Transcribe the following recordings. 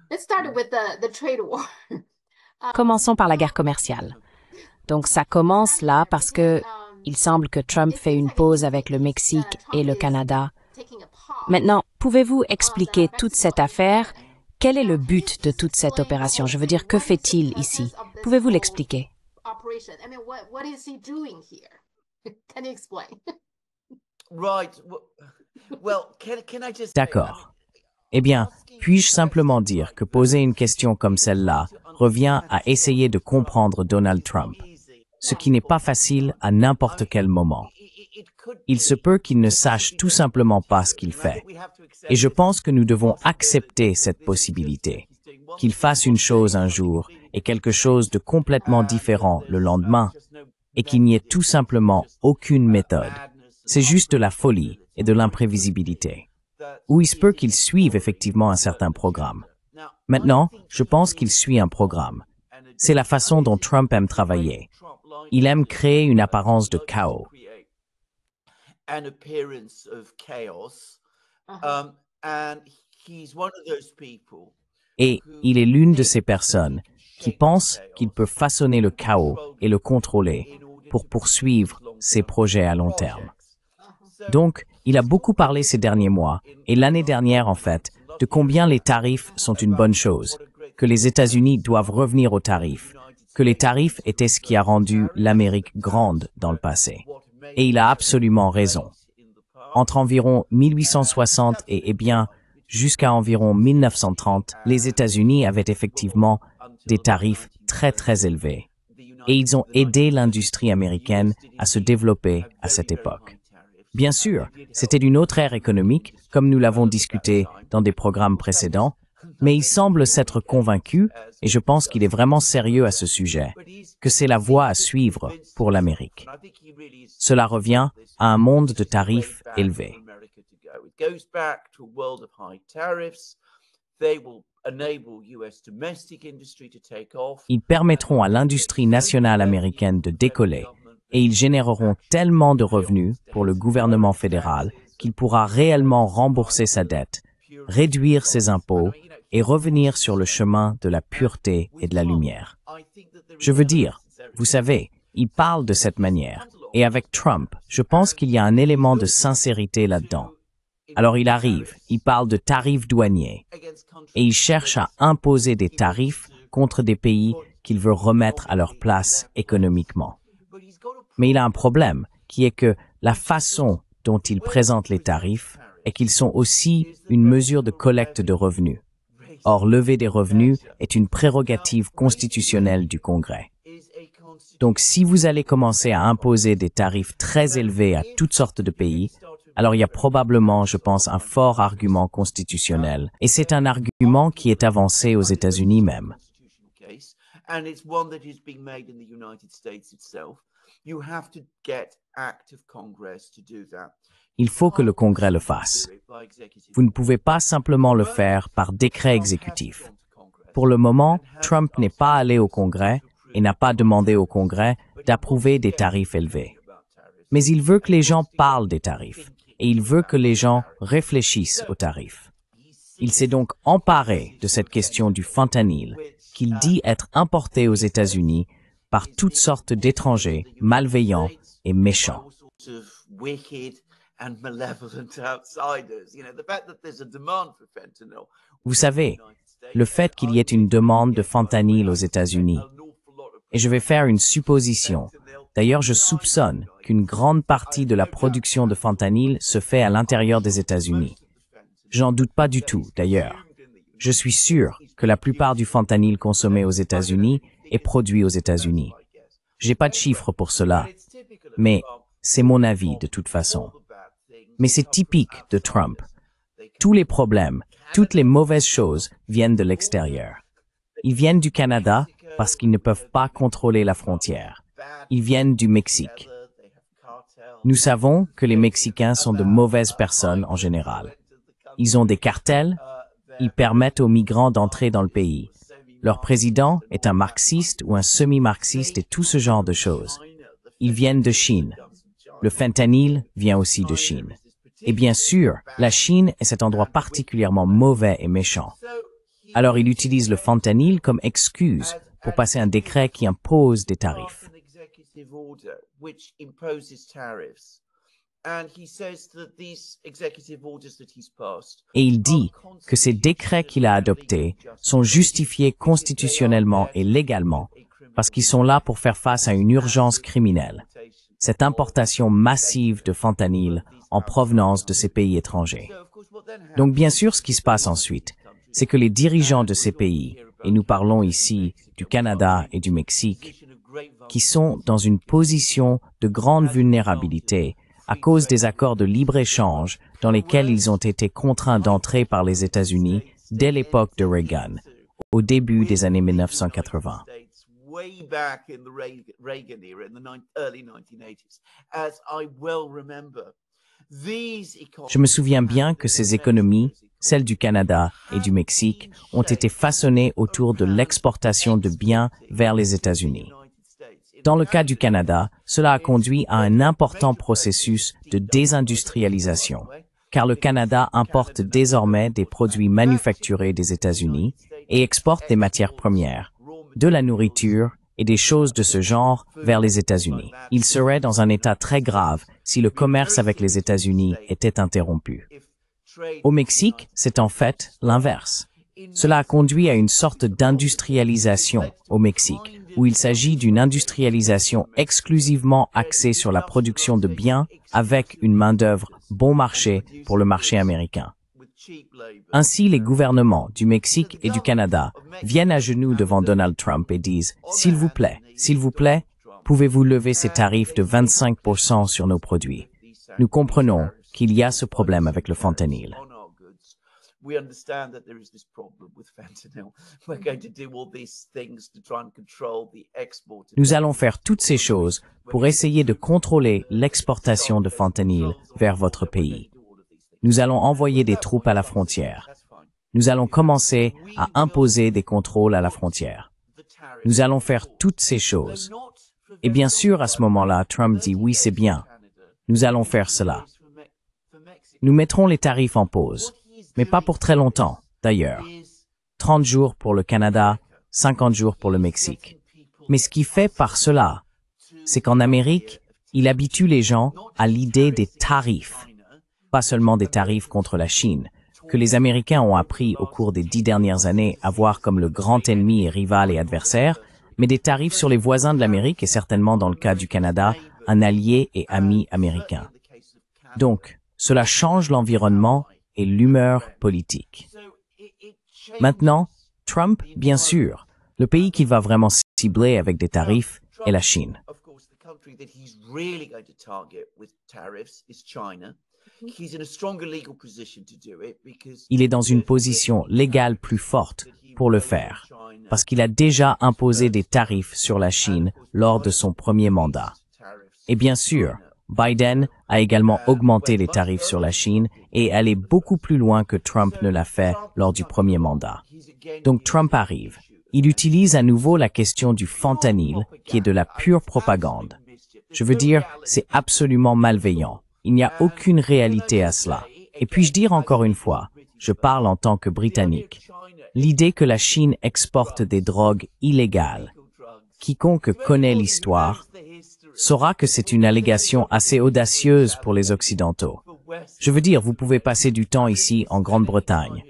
Let's start with the trade war. Commençons par la guerre commerciale. Donc ça commence là parce que il semble que Trump fait une pause avec le Mexique et le Canada. Maintenant, pouvez-vous expliquer toute cette affaire? Quel est le but de toute cette opération? Je veux dire, que fait-il ici? Pouvez-vous l'expliquer? Operation. I mean, what is he doing here? Can you explain? Right. Well, can I just say, D'accord. Eh bien, puis-je simplement dire que poser une question comme celle-là revient à essayer de comprendre Donald Trump, ce qui n'est pas facile à n'importe quel moment. Il se peut qu'il ne sache tout simplement pas ce qu'il fait. Et je pense que nous devons accepter cette possibilité, qu'il fasse une chose un jour et quelque chose de complètement différent le lendemain, et qu'il n'y ait tout simplement aucune méthode. C'est juste de la folie et de l'imprévisibilité. Ou il se peut qu'il suive effectivement un certain programme. Maintenant, je pense qu'il suit un programme. C'est la façon dont Trump aime travailler. Il aime créer une apparence de chaos. An appearance of chaos, and he's one of those people. Et il est l'une de ces personnes qui pensent qu'il peut façonner le chaos et le contrôler pour poursuivre ses projets à long terme. Donc, il a beaucoup parlé ces derniers mois, et l'année dernière en fait, de combien les tarifs sont une bonne chose, que les États-Unis doivent revenir aux tarifs, que les tarifs étaient ce qui a rendu l'Amérique grande dans le passé. Et il a absolument raison. Entre environ 1860 et bien jusqu'à environ 1930, les États-Unis avaient effectivement des tarifs très très élevés. Et ils ont aidé l'industrie américaine à se développer à cette époque. Bien sûr, c'était une autre ère économique, comme nous l'avons discuté dans des programmes précédents, mais il semble s'être convaincu, et je pense qu'il est vraiment sérieux à ce sujet, que c'est la voie à suivre pour l'Amérique. Cela revient à un monde de tarifs élevés. Ils permettront à l'industrie nationale américaine de décoller et ils généreront tellement de revenus pour le gouvernement fédéral qu'il pourra réellement rembourser sa dette, réduire ses impôts et revenir sur le chemin de la pureté et de la lumière. Je veux dire, vous savez, il parle de cette manière. Et avec Trump, je pense qu'il y a un élément de sincérité là-dedans. Alors il arrive, il parle de tarifs douaniers et il cherche à imposer des tarifs contre des pays qu'il veut remettre à leur place économiquement. Mais il a un problème, qui est que la façon dont il présente les tarifs est qu'ils sont aussi une mesure de collecte de revenus. Or, lever des revenus est une prérogative constitutionnelle du Congrès. Donc, si vous allez commencer à imposer des tarifs très élevés à toutes sortes de pays, alors il y a probablement, je pense, un fort argument constitutionnel. Et c'est un argument qui est avancé aux États-Unis même. Il faut que le Congrès le fasse. Vous ne pouvez pas simplement le faire par décret exécutif. Pour le moment, Trump n'est pas allé au Congrès et n'a pas demandé au Congrès d'approuver des tarifs élevés. Mais il veut que les gens parlent des tarifs et il veut que les gens réfléchissent aux tarifs. Il s'est donc emparé de cette question du fentanyl qu'il dit être importé aux États-Unis par toutes sortes d'étrangers malveillants et méchants. Vous savez, le fait qu'il y ait une demande de fentanyl aux États-Unis, et je vais faire une supposition. D'ailleurs, je soupçonne qu'une grande partie de la production de fentanyl se fait à l'intérieur des États-Unis. J'en doute pas du tout, d'ailleurs. Je suis sûr que la plupart du fentanyl consommé aux États-Unis est produit aux États-Unis. J'ai pas de chiffres pour cela, mais c'est mon avis de toute façon. Mais c'est typique de Trump. Tous les problèmes, toutes les mauvaises choses viennent de l'extérieur. Ils viennent du Canada parce qu'ils ne peuvent pas contrôler la frontière. Ils viennent du Mexique. Nous savons que les Mexicains sont de mauvaises personnes en général. Ils ont des cartels, ils permettent aux migrants d'entrer dans le pays. Leur président est un marxiste ou un semi-marxiste et tout ce genre de choses. Ils viennent de Chine. Le fentanyl vient aussi de Chine. Et bien sûr, la Chine est cet endroit particulièrement mauvais et méchant. Alors il utilise le fentanyl comme excuse pour passer un décret qui impose des tarifs. Et il dit que ces décrets qu'il a adoptés sont justifiés constitutionnellement et légalement parce qu'ils sont là pour faire face à une urgence criminelle, cette importation massive de fentanyl en provenance de ces pays étrangers. Donc bien sûr, ce qui se passe ensuite, c'est que les dirigeants de ces pays, et nous parlons ici du Canada et du Mexique, qui sont dans une position de grande vulnérabilité à cause des accords de libre-échange dans lesquels ils ont été contraints d'entrer par les États-Unis dès l'époque de Reagan, au début des années 1980. Je me souviens bien que ces économies, celles du Canada et du Mexique, ont été façonnées autour de l'exportation de biens vers les États-Unis. Dans le cas du Canada, cela a conduit à un important processus de désindustrialisation, car le Canada importe désormais des produits manufacturés des États-Unis et exporte des matières premières, de la nourriture et des choses de ce genre vers les États-Unis. Il serait dans un état très grave si le commerce avec les États-Unis était interrompu. Au Mexique, c'est en fait l'inverse. Cela a conduit à une sorte d'industrialisation au Mexique, où il s'agit d'une industrialisation exclusivement axée sur la production de biens avec une main-d'œuvre bon marché pour le marché américain. Ainsi, les gouvernements du Mexique et du Canada viennent à genoux devant Donald Trump et disent « S'il vous plaît, pouvez-vous lever ces tarifs de 25% sur nos produits? Nous comprenons qu'il y a ce problème avec le fentanyl. » Nous allons faire toutes ces choses pour essayer de contrôler l'exportation de fentanyl vers votre pays. Nous allons envoyer des troupes à la frontière. Nous allons commencer à imposer des contrôles à la frontière. Nous allons faire toutes ces choses. Et bien sûr, à ce moment-là, Trump dit « Oui, c'est bien. Nous allons faire cela. » Nous mettrons les tarifs en pause, mais pas pour très longtemps, d'ailleurs. 30 jours pour le Canada, 50 jours pour le Mexique. Mais ce qu'il fait par cela, c'est qu'en Amérique, il habitue les gens à l'idée des tarifs, pas seulement des tarifs contre la Chine, que les Américains ont appris au cours des 10 dernières années à voir comme le grand ennemi et rival et adversaire, mais des tarifs sur les voisins de l'Amérique et certainement dans le cas du Canada, un allié et ami américain. Donc, cela change l'environnement et l'humeur politique. Maintenant, Trump, bien sûr, le pays qu'il va vraiment cibler avec des tarifs est la Chine. Il est dans une position légale plus forte pour le faire, parce qu'il a déjà imposé des tarifs sur la Chine lors de son premier mandat. Et bien sûr, Biden a également augmenté les tarifs sur la Chine et allé beaucoup plus loin que Trump ne l'a fait lors du premier mandat. Donc Trump arrive. Il utilise à nouveau la question du fentanyl, qui est de la pure propagande. Je veux dire, c'est absolument malveillant. Il n'y a aucune réalité à cela. Et puis-je dire encore une fois, je parle en tant que Britannique, l'idée que la Chine exporte des drogues illégales. Quiconque connaît l'histoire saura que c'est une allégation assez audacieuse pour les Occidentaux. Je veux dire, vous pouvez passer du temps ici en Grande-Bretagne.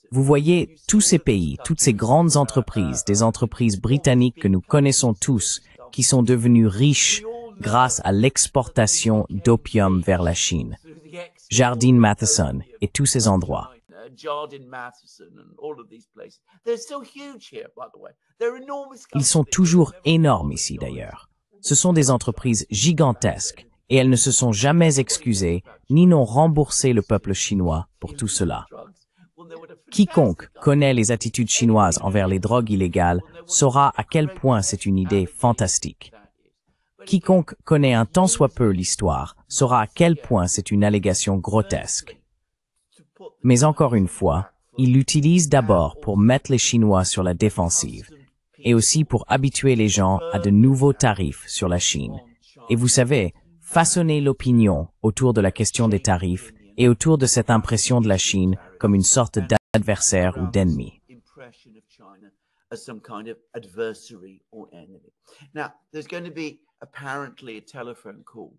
Vous voyez tous ces pays, toutes ces grandes entreprises, des entreprises britanniques que nous connaissons tous, qui sont devenues riches grâce à l'exportation d'opium vers la Chine. Jardine Matheson et tous ces endroits. Ils sont toujours énormes ici d'ailleurs. Ce sont des entreprises gigantesques et elles ne se sont jamais excusées ni n'ont remboursé le peuple chinois pour tout cela. Quiconque connaît les attitudes chinoises envers les drogues illégales saura à quel point c'est une idée fantastique. Quiconque connaît un tant soit peu l'histoire saura à quel point c'est une allégation grotesque. Mais encore une fois, il l'utilise d'abord pour mettre les Chinois sur la défensive et aussi pour habituer les gens à de nouveaux tarifs sur la Chine. Et vous savez, façonner l'opinion autour de la question des tarifs et autour de cette impression de la Chine comme une sorte d'adversaire ou d'ennemi. as some kind of adversary or enemy. Now, there's going to be apparently a telephone call.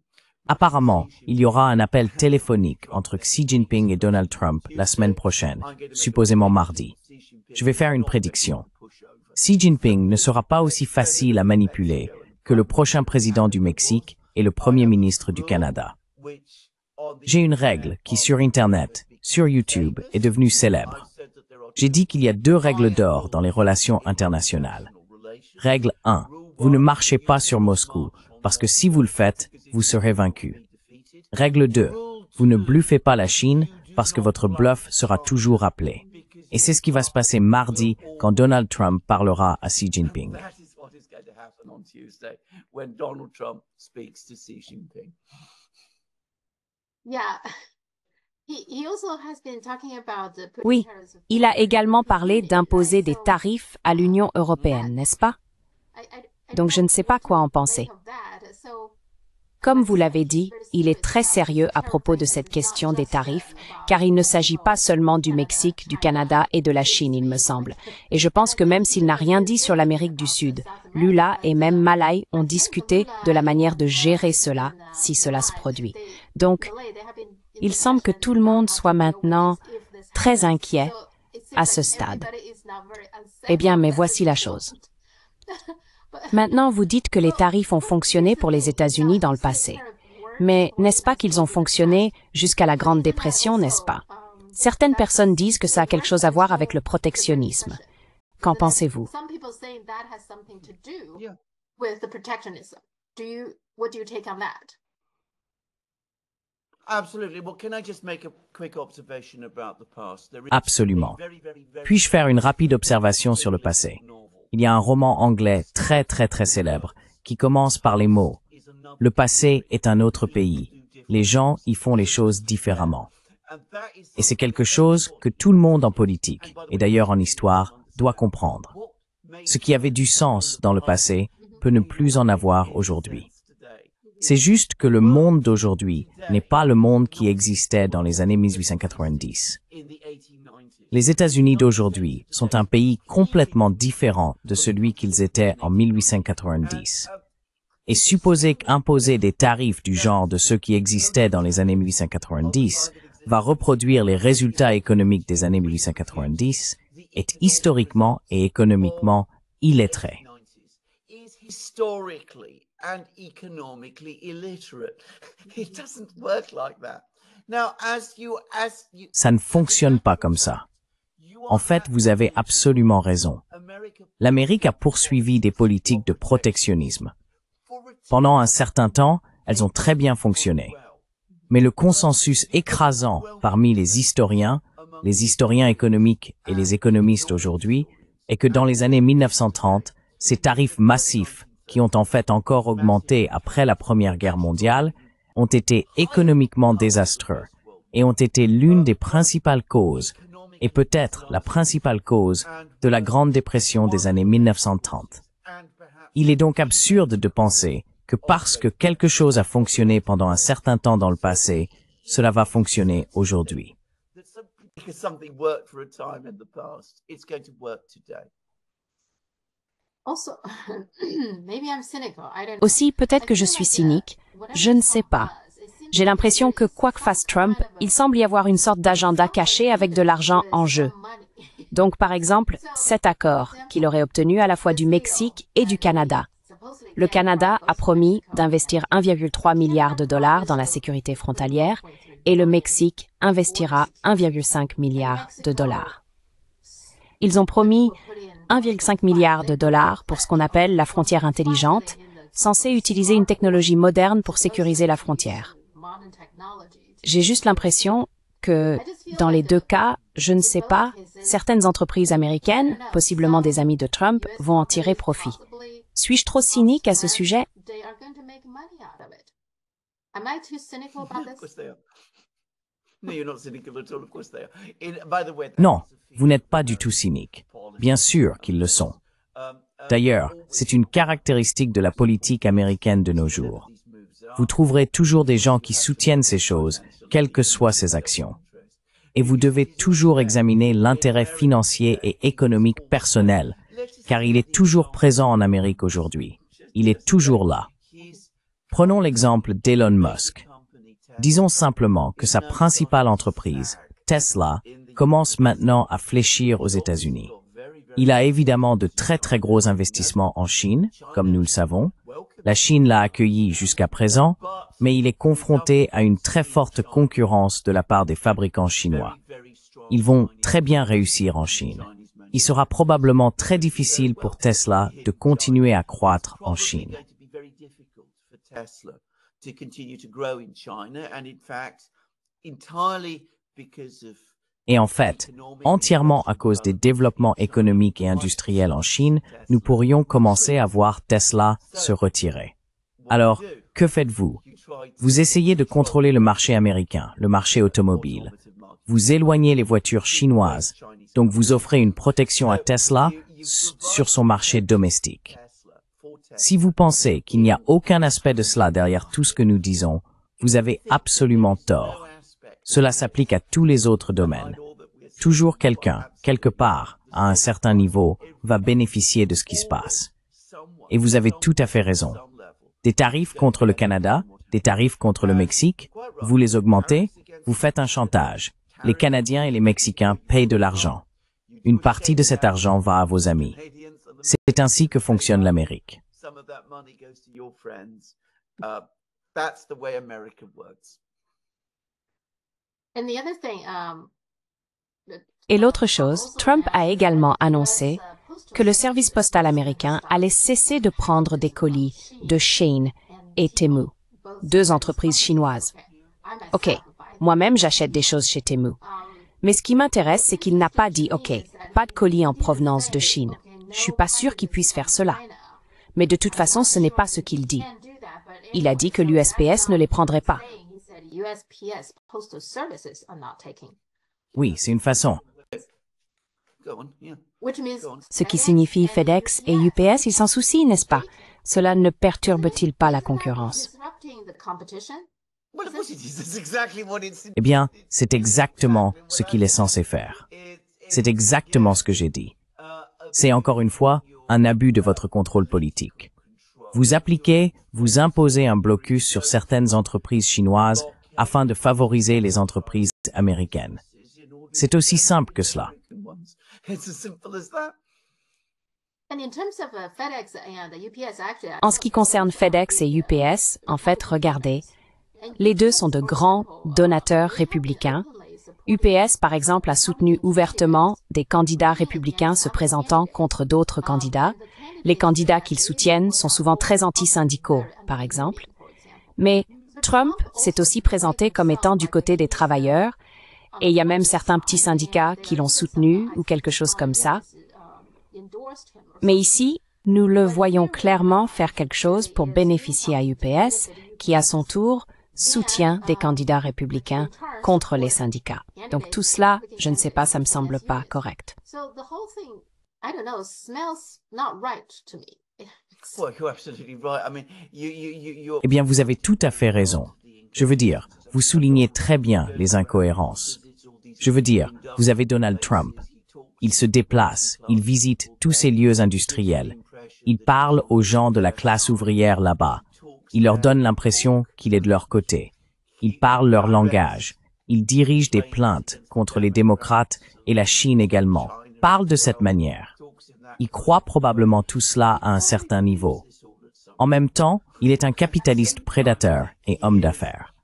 Apparemment, il y aura un appel téléphonique entre Xi Jinping et Donald Trump la semaine prochaine, supposément mardi. Je vais faire une prédiction. Xi Jinping ne sera pas aussi facile à manipuler que le prochain président du Mexique et le premier ministre du Canada. J'ai une règle qui, sur Internet, sur YouTube, est devenue célèbre. J'ai dit qu'il y a 2 règles d'or dans les relations internationales. Règle 1. Vous ne marchez pas sur Moscou, parce que si vous le faites, vous serez vaincu. Règle 2. Vous ne bluffez pas la Chine, parce que votre bluff sera toujours appelé. Et c'est ce qui va se passer mardi quand Donald Trump parlera à Xi Jinping. Oui, il a également parlé d'imposer des tarifs à l'Union européenne, n'est-ce pas? Donc je ne sais pas quoi en penser. Comme vous l'avez dit, il est très sérieux à propos de cette question des tarifs, car il ne s'agit pas seulement du Mexique, du Canada et de la Chine, il me semble. Et je pense que même s'il n'a rien dit sur l'Amérique du Sud, Lula et même Malay ont discuté de la manière de gérer cela, si cela se produit. Donc, il semble que tout le monde soit maintenant très inquiet à ce stade. Eh bien, mais voici la chose. Maintenant, vous dites que les tarifs ont fonctionné pour les États-Unis dans le passé. Mais n'est-ce pas qu'ils ont fonctionné jusqu'à la Grande Dépression, n'est-ce pas? Certaines personnes disent que ça a quelque chose à voir avec le protectionnisme. Qu'en pensez-vous? Absolument. Puis-je faire une rapide observation sur le passé? Il y a un roman anglais très célèbre qui commence par les mots « Le passé est un autre pays. Les gens y font les choses différemment. » Et c'est quelque chose que tout le monde en politique, et d'ailleurs en histoire, doit comprendre. Ce qui avait du sens dans le passé peut ne plus en avoir aujourd'hui. C'est juste que le monde d'aujourd'hui n'est pas le monde qui existait dans les années 1890. Les États-Unis d'aujourd'hui sont un pays complètement différent de celui qu'ils étaient en 1890. Et supposer qu'imposer des tarifs du genre de ceux qui existaient dans les années 1890 va reproduire les résultats économiques des années 1890 est historiquement et économiquement illettré. Ça ne fonctionne pas comme ça. En fait, vous avez absolument raison. L'Amérique a poursuivi des politiques de protectionnisme. Pendant un certain temps, elles ont très bien fonctionné. Mais le consensus écrasant parmi les historiens économiques et les économistes aujourd'hui est que dans les années 1930, ces tarifs massifs, qui ont en fait encore augmenté après la Première Guerre mondiale, ont été économiquement désastreux et ont été l'une des principales causes, et peut-être la principale cause, de la Grande Dépression des années 1930. Il est donc absurde de penser que parce que quelque chose a fonctionné pendant un certain temps dans le passé, cela va fonctionner aujourd'hui. Aussi, peut-être que je suis cynique, je ne sais pas. J'ai l'impression que quoi que fasse Trump, il semble y avoir une sorte d'agenda caché avec de l'argent en jeu. Donc, par exemple, cet accord qu'il aurait obtenu à la fois du Mexique et du Canada. Le Canada a promis d'investir 1,3 milliard de dollars dans la sécurité frontalière et le Mexique investira 1,5 milliard de dollars. Ils ont promis 1,5 milliard de dollars pour ce qu'on appelle la frontière intelligente, censée utiliser une technologie moderne pour sécuriser la frontière. J'ai juste l'impression que, dans les deux cas, je ne sais pas, certaines entreprises américaines, possiblement des amis de Trump, vont en tirer profit. Suis-je trop cynique à ce sujet? Non, vous n'êtes pas du tout cynique. Bien sûr qu'ils le sont. D'ailleurs, c'est une caractéristique de la politique américaine de nos jours. Vous trouverez toujours des gens qui soutiennent ces choses, quelles que soient ces actions. Et vous devez toujours examiner l'intérêt financier et économique personnel car il est toujours présent en Amérique aujourd'hui. Il est toujours là. Prenons l'exemple d'Elon Musk. Disons simplement que sa principale entreprise, Tesla, commence maintenant à fléchir aux États-Unis. Il a évidemment de très très gros investissements en Chine, comme nous le savons. La Chine l'a accueilli jusqu'à présent, mais il est confronté à une très forte concurrence de la part des fabricants chinois. Ils vont très bien réussir en Chine. Il sera probablement très difficile pour Tesla de continuer à croître en Chine. Et en fait, entièrement à cause des développements économiques et industriels en Chine, nous pourrions commencer à voir Tesla se retirer. Alors, que faites-vous? Vous essayez de contrôler le marché américain, le marché automobile. Vous éloignez les voitures chinoises, donc vous offrez une protection à Tesla sur son marché domestique. Si vous pensez qu'il n'y a aucun aspect de cela derrière tout ce que nous disons, vous avez absolument tort. Cela s'applique à tous les autres domaines. Toujours quelqu'un, quelque part, à un certain niveau, va bénéficier de ce qui se passe. Et vous avez tout à fait raison. Des tarifs contre le Canada, des tarifs contre le Mexique, vous les augmentez, vous faites un chantage. Les Canadiens et les Mexicains payent de l'argent. Une partie de cet argent va à vos amis. C'est ainsi que fonctionne l'Amérique. Et l'autre chose, Trump a également annoncé que le service postal américain allait cesser de prendre des colis de Shein et Temu, deux entreprises chinoises. OK, moi-même j'achète des choses chez Temu. Mais ce qui m'intéresse, c'est qu'il n'a pas dit « OK, pas de colis en provenance de Chine ». Je suis pas sûr qu'il puisse faire cela. Mais de toute façon, ce n'est pas ce qu'il dit. Il a dit que l'USPS ne les prendrait pas. Oui, c'est une façon. Ce qui signifie FedEx et UPS, ils s'en soucient, n'est-ce pas? Cela ne perturbe-t-il pas la concurrence? Eh bien, c'est exactement ce qu'il est censé faire. C'est exactement ce que j'ai dit. C'est encore une fois un abus de votre contrôle politique. Vous imposez un blocus sur certaines entreprises chinoises afin de favoriser les entreprises américaines. C'est aussi simple que cela. En ce qui concerne FedEx et UPS, en fait, regardez, les deux sont de grands donateurs républicains. UPS, par exemple, a soutenu ouvertement des candidats républicains se présentant contre d'autres candidats. Les candidats qu'ils soutiennent sont souvent très anti-syndicaux, par exemple. Mais Trump s'est aussi présenté comme étant du côté des travailleurs, et il y a même certains petits syndicats qui l'ont soutenu ou quelque chose comme ça. Mais ici, nous le voyons clairement faire quelque chose pour bénéficier à UPS, qui à son tour soutient des candidats républicains contre les syndicats. Donc tout cela, je ne sais pas, ça me semble pas correct. Eh bien, vous avez tout à fait raison. Je veux dire, vous soulignez très bien les incohérences. Je veux dire, vous avez Donald Trump. Il se déplace, il visite tous ces lieux industriels. Il parle aux gens de la classe ouvrière là-bas. Il leur donne l'impression qu'il est de leur côté. Il parle leur langage. Il dirige des plaintes contre les démocrates et la Chine également. Parle de cette manière. Il croit probablement tout cela à un certain niveau. En même temps, il est un capitaliste prédateur et homme d'affaires.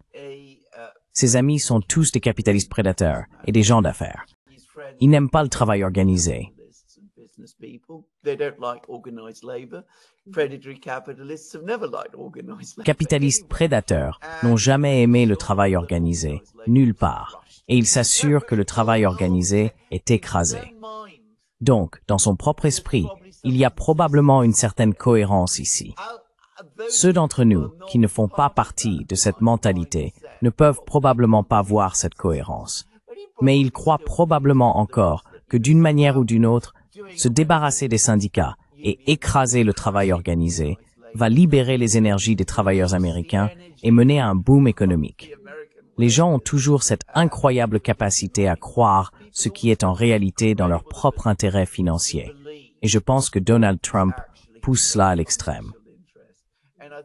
Ses amis sont tous des capitalistes prédateurs et des gens d'affaires. Ils n'aiment pas le travail organisé. Capitalistes prédateurs n'ont jamais aimé le travail organisé, nulle part, et ils s'assurent que le travail organisé est écrasé. Donc, dans son propre esprit, il y a probablement une certaine cohérence ici. Ceux d'entre nous qui ne font pas partie de cette mentalité ne peuvent probablement pas voir cette cohérence. Mais ils croient probablement encore que d'une manière ou d'une autre, se débarrasser des syndicats et écraser le travail organisé va libérer les énergies des travailleurs américains et mener à un boom économique. Les gens ont toujours cette incroyable capacité à croire ce qui est en réalité dans leur propre intérêt financier. Et je pense que Donald Trump pousse cela à l'extrême. And I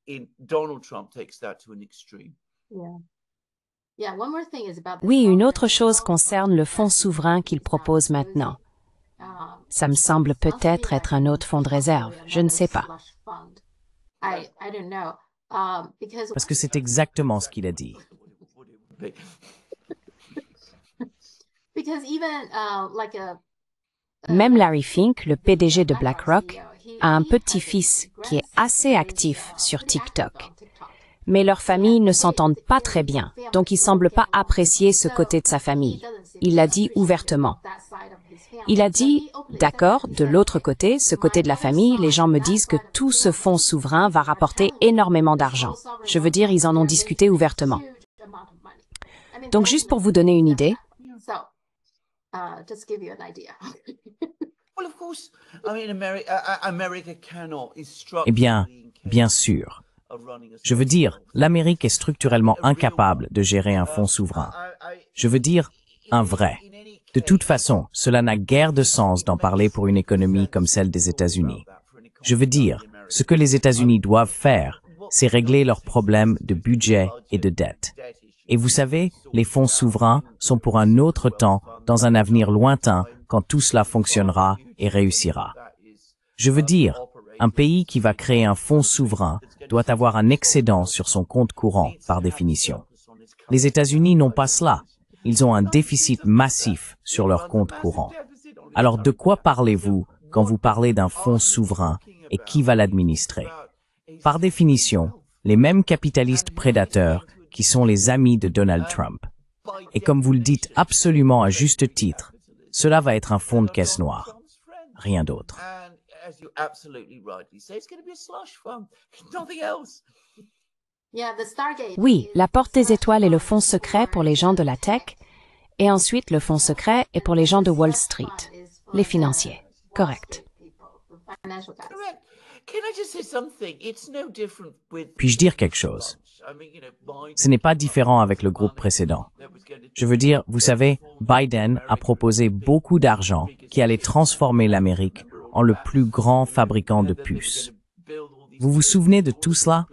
think Donald Trump takes that to an extreme. Oui, une autre chose concerne le fonds souverain qu'il propose maintenant. Ça me semble peut-être être un autre fonds de réserve, je ne sais pas. Parce que c'est exactement ce qu'il a dit. Même Larry Fink, le PDG de BlackRock, a un petit-fils qui est assez actif sur TikTok. Mais leurs familles ne s'entendent pas très bien, donc il semble pas apprécier ce côté de sa famille. Il l'a dit ouvertement. Il a dit, d'accord, de l'autre côté, ce côté de la famille, les gens me disent que tout ce fonds souverain va rapporter énormément d'argent. Je veux dire, ils en ont discuté ouvertement. Donc juste pour vous donner une idée, Eh bien, bien sûr. Je veux dire, l'Amérique est structurellement incapable de gérer un fonds souverain. Je veux dire, un vrai. De toute façon, cela n'a guère de sens d'en parler pour une économie comme celle des États-Unis. Je veux dire, ce que les États-Unis doivent faire, c'est régler leurs problèmes de budget et de dette. Et vous savez, les fonds souverains sont pour un autre temps, dans un avenir lointain, quand tout cela fonctionnera et réussira. Je veux dire, un pays qui va créer un fonds souverain doit avoir un excédent sur son compte courant, par définition. Les États-Unis n'ont pas cela. Ils ont un déficit massif sur leur compte courant. Alors de quoi parlez-vous quand vous parlez d'un fonds souverain et qui va l'administrer? Par définition, les mêmes capitalistes prédateurs qui sont les amis de Donald Trump. Et comme vous le dites absolument à juste titre, cela va être un fonds de caisse noire. Rien d'autre. oui, la porte des étoiles est le fonds secret pour les gens de la tech, et ensuite le fonds secret est pour les gens de Wall Street, les financiers. Correct. Puis-je dire quelque chose? Ce n'est pas différent avec le groupe précédent. Je veux dire, vous savez, Biden a proposé beaucoup d'argent qui allait transformer l'Amérique en le plus grand fabricant de puces. Vous vous souvenez de tout cela?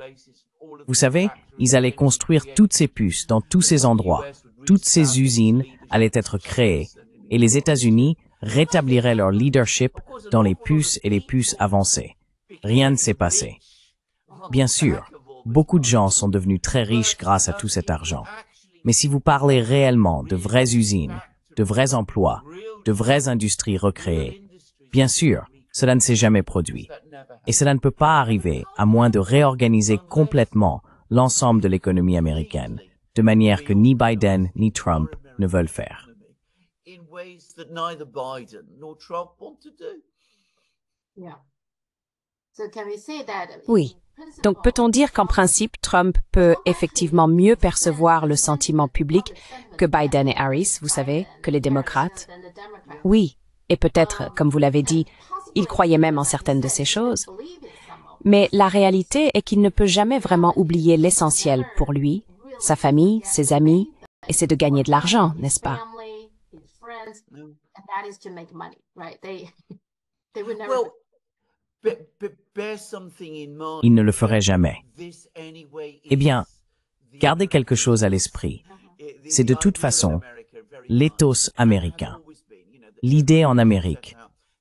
Vous savez, ils allaient construire toutes ces puces dans tous ces endroits. Toutes ces usines allaient être créées et les États-Unis rétabliraient leur leadership dans les puces et les puces avancées. Rien ne s'est passé. Bien sûr, beaucoup de gens sont devenus très riches grâce à tout cet argent. Mais si vous parlez réellement de vraies usines, de vrais emplois, de vraies industries recréées, bien sûr, cela ne s'est jamais produit. Et cela ne peut pas arriver à moins de réorganiser complètement l'ensemble de l'économie américaine, de manière que ni Biden ni Trump ne veulent faire. Oui. Donc peut-on dire qu'en principe, Trump peut effectivement mieux percevoir le sentiment public que Biden et Harris, vous savez, que les démocrates? Oui, et peut-être, comme vous l'avez dit, il croyait même en certaines de ces choses. Mais la réalité est qu'il ne peut jamais vraiment oublier l'essentiel pour lui, sa famille, ses amis, et c'est de gagner de l'argent, n'est-ce pas? Il ne le ferait jamais. Eh bien, gardez quelque chose à l'esprit. C'est de toute façon l'éthos américain. L'idée en Amérique,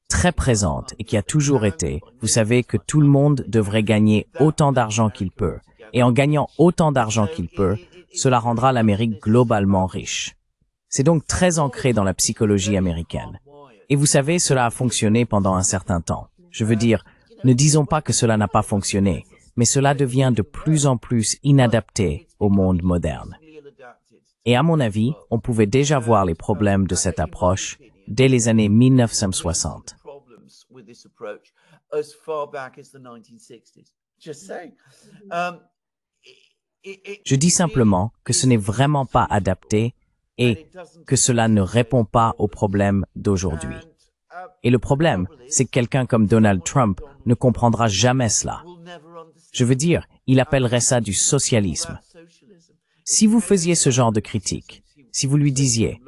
très présente et qui a toujours été, vous savez que tout le monde devrait gagner autant d'argent qu'il peut. Et en gagnant autant d'argent qu'il peut, cela rendra l'Amérique globalement riche. C'est donc très ancré dans la psychologie américaine. Et vous savez, cela a fonctionné pendant un certain temps. Je veux dire, ne disons pas que cela n'a pas fonctionné, mais cela devient de plus en plus inadapté au monde moderne. Et à mon avis, on pouvait déjà voir les problèmes de cette approche dès les années 1960. Je dis simplement que ce n'est vraiment pas adapté et que cela ne répond pas aux problèmes d'aujourd'hui. Et le problème, c'est que quelqu'un comme Donald Trump ne comprendra jamais cela. Je veux dire, il appellerait ça du socialisme. Si vous faisiez ce genre de critique, si vous lui disiez,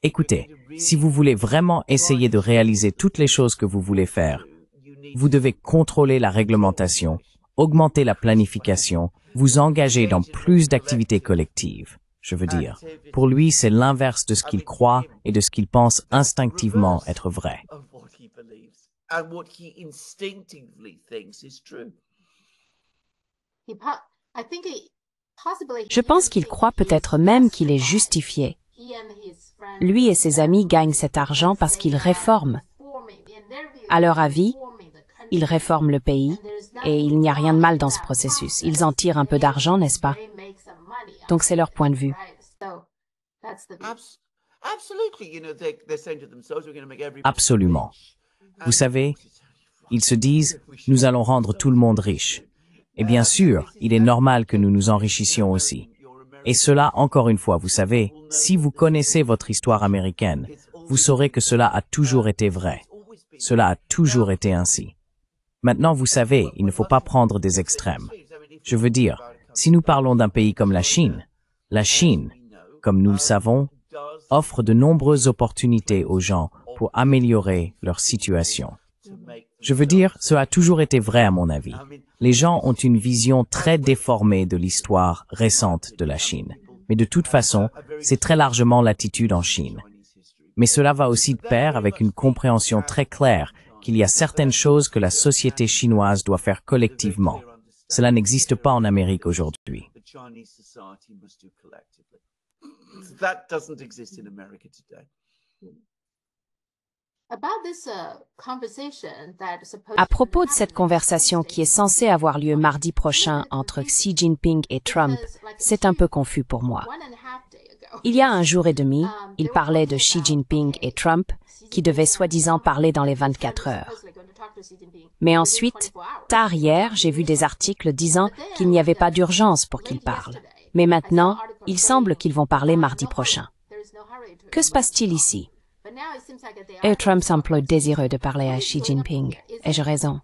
Écoutez, si vous voulez vraiment essayer de réaliser toutes les choses que vous voulez faire, vous devez contrôler la réglementation, augmenter la planification, vous engager dans plus d'activités collectives. Je veux dire, pour lui, c'est l'inverse de ce qu'il croit et de ce qu'il pense instinctivement être vrai. Je pense qu'il croit peut-être même qu'il est justifié. Lui et ses amis gagnent cet argent parce qu'ils réforment. À leur avis, ils réforment le pays et il n'y a rien de mal dans ce processus. Ils en tirent un peu d'argent, n'est-ce pas? Donc c'est leur point de vue. Absolument. Vous savez, ils se disent, nous allons rendre tout le monde riche. Et bien sûr, il est normal que nous nous enrichissions aussi. Et cela, encore une fois, vous savez, si vous connaissez votre histoire américaine, vous saurez que cela a toujours été vrai. Cela a toujours été ainsi. Maintenant, vous savez, il ne faut pas prendre des extrêmes. Je veux dire, si nous parlons d'un pays comme la Chine, comme nous le savons, offre de nombreuses opportunités aux gens pour améliorer leur situation. Je veux dire, cela a toujours été vrai à mon avis. Les gens ont une vision très déformée de l'histoire récente de la Chine. Mais de toute façon, c'est très largement l'attitude en Chine. Mais cela va aussi de pair avec une compréhension très claire qu'il y a certaines choses que la société chinoise doit faire collectivement. Cela n'existe pas en Amérique aujourd'hui. À propos de cette conversation qui est censée avoir lieu mardi prochain entre Xi Jinping et Trump, c'est un peu confus pour moi. Il y a un jour et demi, il parlait de Xi Jinping et Trump, qui devaient soi-disant parler dans les 24 heures. Mais ensuite, tard hier, j'ai vu des articles disant qu'il n'y avait pas d'urgence pour qu'ils parlent. Mais maintenant, il semble qu'ils vont parler mardi prochain. Que se passe-t-il ici? Et Trump semble désireux de parler à Xi Jinping. Ai-je raison?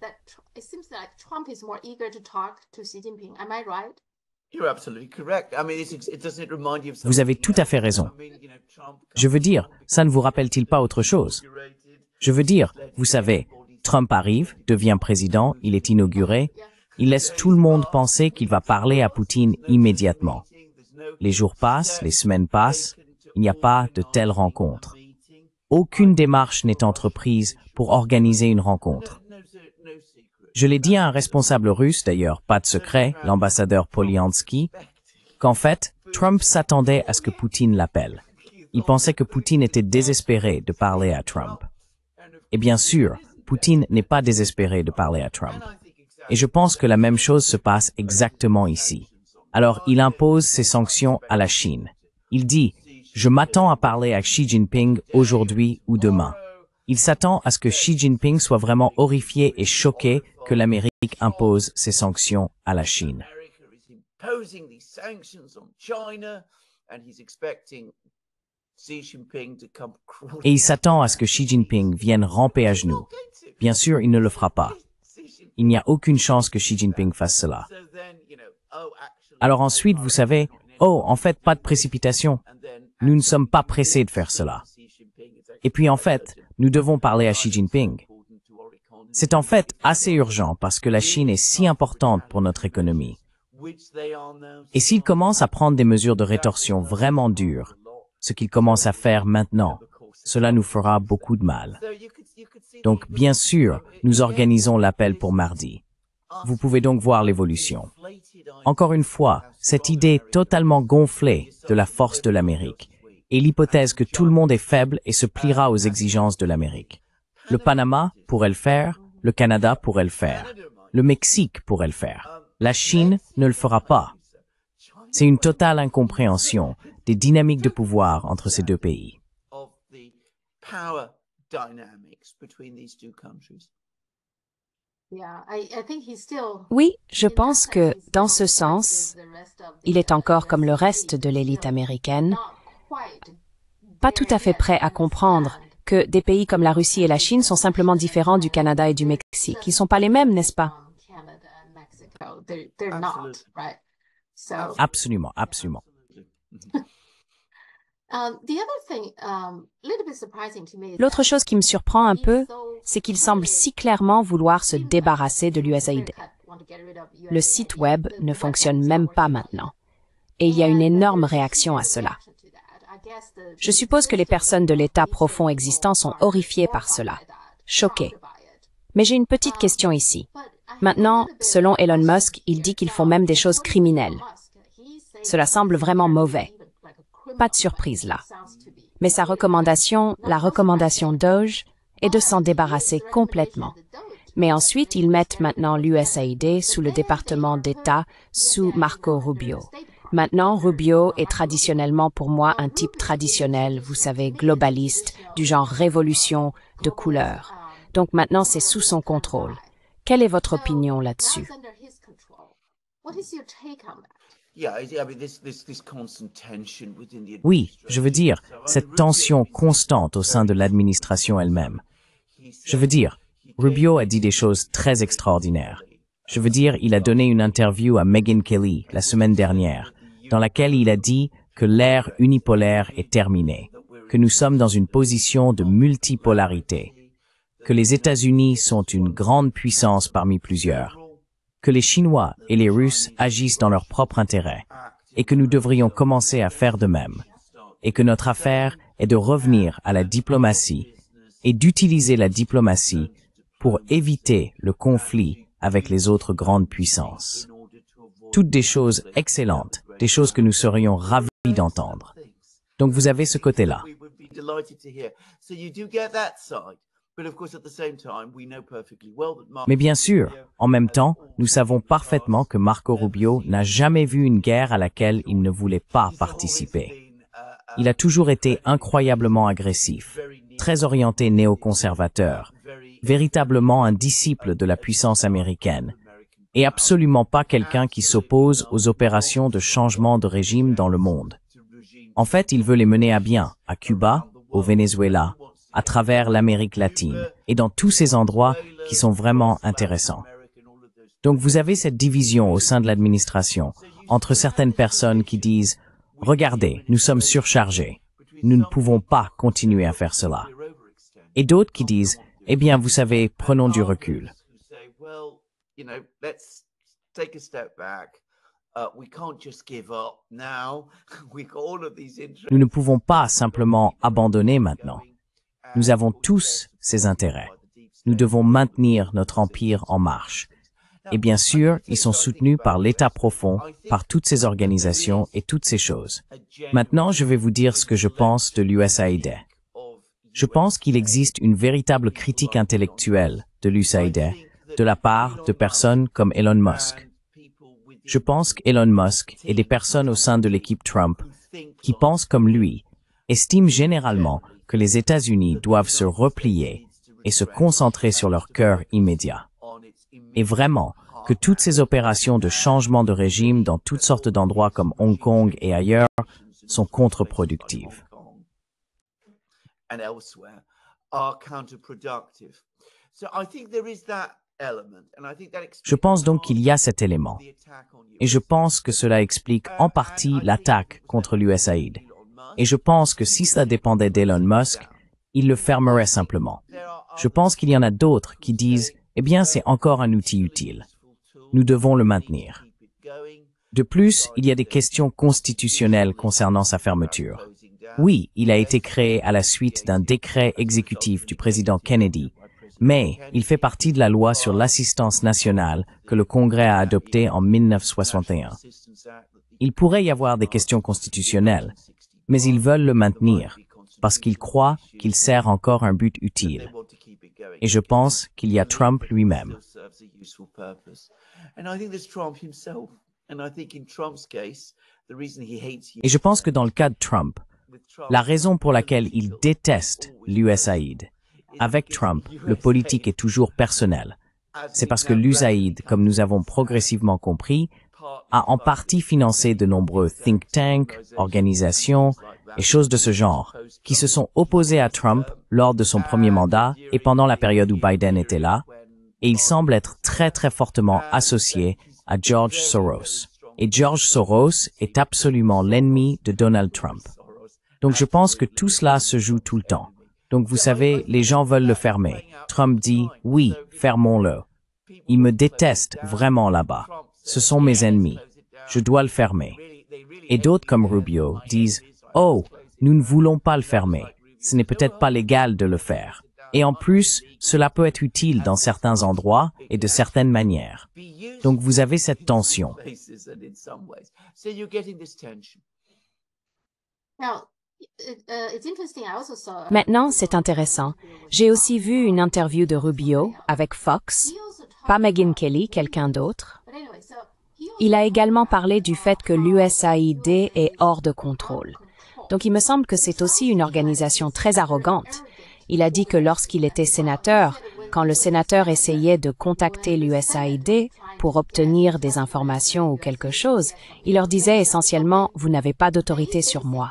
Vous avez tout à fait raison. Je veux dire, ça ne vous rappelle-t-il pas autre chose? Je veux dire, vous savez, Trump arrive, devient président, il est inauguré, il laisse tout le monde penser qu'il va parler à Poutine immédiatement. Les jours passent, les semaines passent, il n'y a pas de telle rencontre. Aucune démarche n'est entreprise pour organiser une rencontre. Je l'ai dit à un responsable russe, d'ailleurs, pas de secret, l'ambassadeur Polyansky, qu'en fait, Trump s'attendait à ce que Poutine l'appelle. Il pensait que Poutine était désespéré de parler à Trump. Et bien sûr, Poutine n'est pas désespéré de parler à Trump. Et je pense que la même chose se passe exactement ici. Alors, il impose ses sanctions à la Chine. Il dit, je m'attends à parler à Xi Jinping aujourd'hui ou demain. Il s'attend à ce que Xi Jinping soit vraiment horrifié et choqué que l'Amérique impose ses sanctions à la Chine. Et il s'attend à ce que Xi Jinping vienne ramper à genoux. Bien sûr, il ne le fera pas. Il n'y a aucune chance que Xi Jinping fasse cela. Alors ensuite, vous savez, en fait, pas de précipitation. Nous ne sommes pas pressés de faire cela. Et puis en fait, nous devons parler à Xi Jinping. C'est en fait assez urgent parce que la Chine est si importante pour notre économie. Et s'il commence à prendre des mesures de rétorsion vraiment dures, ce qu'il commence à faire maintenant, cela nous fera beaucoup de mal. Donc bien sûr, nous organisons l'appel pour mardi. Vous pouvez donc voir l'évolution. Encore une fois, cette idée totalement gonflée de la force de l'Amérique et l'hypothèse que tout le monde est faible et se pliera aux exigences de l'Amérique. Le Panama pourrait le faire, le Canada pourrait le faire, le Mexique pourrait le faire. La Chine ne le fera pas. C'est une totale incompréhension des dynamiques de pouvoir entre ces deux pays. Oui, je pense que, dans ce sens, il est encore comme le reste de l'élite américaine, pas tout à fait prêt à comprendre que des pays comme la Russie et la Chine sont simplement différents du Canada et du Mexique. Ils ne sont pas les mêmes, n'est-ce pas? Absolument, absolument. L'autre chose qui me surprend un peu, c'est qu'il semble si clairement vouloir se débarrasser de l'USAID. Le site web ne fonctionne même pas maintenant. Et il y a une énorme réaction à cela. Je suppose que les personnes de l'État profond existant sont horrifiées par cela, choquées. Mais j'ai une petite question ici. Maintenant, selon Elon Musk, il dit qu'ils font même des choses criminelles. Cela semble vraiment mauvais. Pas de surprise là. Mais sa recommandation, la recommandation Doge, est de s'en débarrasser complètement. Mais ensuite, ils mettent maintenant l'USAID sous le département d'État, sous Marco Rubio. Maintenant, Rubio est traditionnellement pour moi un type traditionnel, vous savez, globaliste, du genre révolution de couleur. Donc maintenant, c'est sous son contrôle. Quelle est votre opinion là-dessus? Oui, je veux dire, cette tension constante au sein de l'administration elle-même. Je veux dire, Rubio a dit des choses très extraordinaires. Je veux dire, il a donné une interview à Megyn Kelly la semaine dernière, dans laquelle il a dit que l'ère unipolaire est terminée, que nous sommes dans une position de multipolarité, que les États-Unis sont une grande puissance parmi plusieurs, que les Chinois et les Russes agissent dans leur propre intérêt, et que nous devrions commencer à faire de même, et que notre affaire est de revenir à la diplomatie et d'utiliser la diplomatie pour éviter le conflit avec les autres grandes puissances. Toutes des choses excellentes, des choses que nous serions ravis d'entendre. Donc vous avez ce côté-là. Mais bien sûr, en même temps, nous savons parfaitement que Marco Rubio n'a jamais vu une guerre à laquelle il ne voulait pas participer. Il a toujours été incroyablement agressif, très orienté néoconservateur, véritablement un disciple de la puissance américaine, et absolument pas quelqu'un qui s'oppose aux opérations de changement de régime dans le monde. En fait, il veut les mener à bien, à Cuba, au Venezuela, à travers l'Amérique latine, et dans tous ces endroits qui sont vraiment intéressants. Donc vous avez cette division au sein de l'administration, entre certaines personnes qui disent « Regardez, nous sommes surchargés, nous ne pouvons pas continuer à faire cela », et d'autres qui disent « Eh bien, vous savez, prenons du recul ». Nous ne pouvons pas simplement abandonner maintenant. Nous avons tous ces intérêts. Nous devons maintenir notre empire en marche. Et bien sûr, ils sont soutenus par l'État profond, par toutes ces organisations et toutes ces choses. Maintenant, je vais vous dire ce que je pense de l'USAID. Je pense qu'il existe une véritable critique intellectuelle de l'USAID de la part de personnes comme Elon Musk. Je pense qu'Elon Musk et des personnes au sein de l'équipe Trump qui pensent comme lui estiment généralement que les États-Unis doivent se replier et se concentrer sur leur cœur immédiat. Et vraiment, que toutes ces opérations de changement de régime dans toutes sortes d'endroits comme Hong Kong et ailleurs sont contre-productives. Je pense donc qu'il y a cet élément. Et je pense que cela explique en partie l'attaque contre l'USAID. Et je pense que si cela dépendait d'Elon Musk, il le fermerait simplement. Je pense qu'il y en a d'autres qui disent « Eh bien, c'est encore un outil utile. Nous devons le maintenir. » De plus, il y a des questions constitutionnelles concernant sa fermeture. Oui, il a été créé à la suite d'un décret exécutif du président Kennedy, mais il fait partie de la loi sur l'assistance nationale que le Congrès a adoptée en 1961. Il pourrait y avoir des questions constitutionnelles, mais ils veulent le maintenir parce qu'ils croient qu'il sert encore un but utile. Et je pense qu'il y a Trump lui-même. Et je pense que dans le cas de Trump, la raison pour laquelle il déteste l'USAID, avec Trump, le politique est toujours personnel. C'est parce que l'USAID, comme nous avons progressivement compris, a en partie financé de nombreux think tanks, organisations et choses de ce genre, qui se sont opposés à Trump lors de son premier mandat et pendant la période où Biden était là, et il semble être très très fortement associé à George Soros. Et George Soros est absolument l'ennemi de Donald Trump. Donc je pense que tout cela se joue tout le temps. Donc vous savez, les gens veulent le fermer. Trump dit, oui, fermons-le. Ils me détestent vraiment là-bas. Ce sont mes ennemis. Je dois le fermer. Et d'autres comme Rubio disent, oh, nous ne voulons pas le fermer. Ce n'est peut-être pas légal de le faire. Et en plus, cela peut être utile dans certains endroits et de certaines manières. Donc vous avez cette tension. Maintenant, c'est intéressant. J'ai aussi vu une interview de Rubio avec Fox, pas Megyn Kelly, quelqu'un d'autre. Il a également parlé du fait que l'USAID est hors de contrôle. Donc il me semble que c'est aussi une organisation très arrogante. Il a dit que lorsqu'il était sénateur, quand le sénateur essayait de contacter l'USAID pour obtenir des informations ou quelque chose, il leur disait essentiellement « Vous n'avez pas d'autorité sur moi ».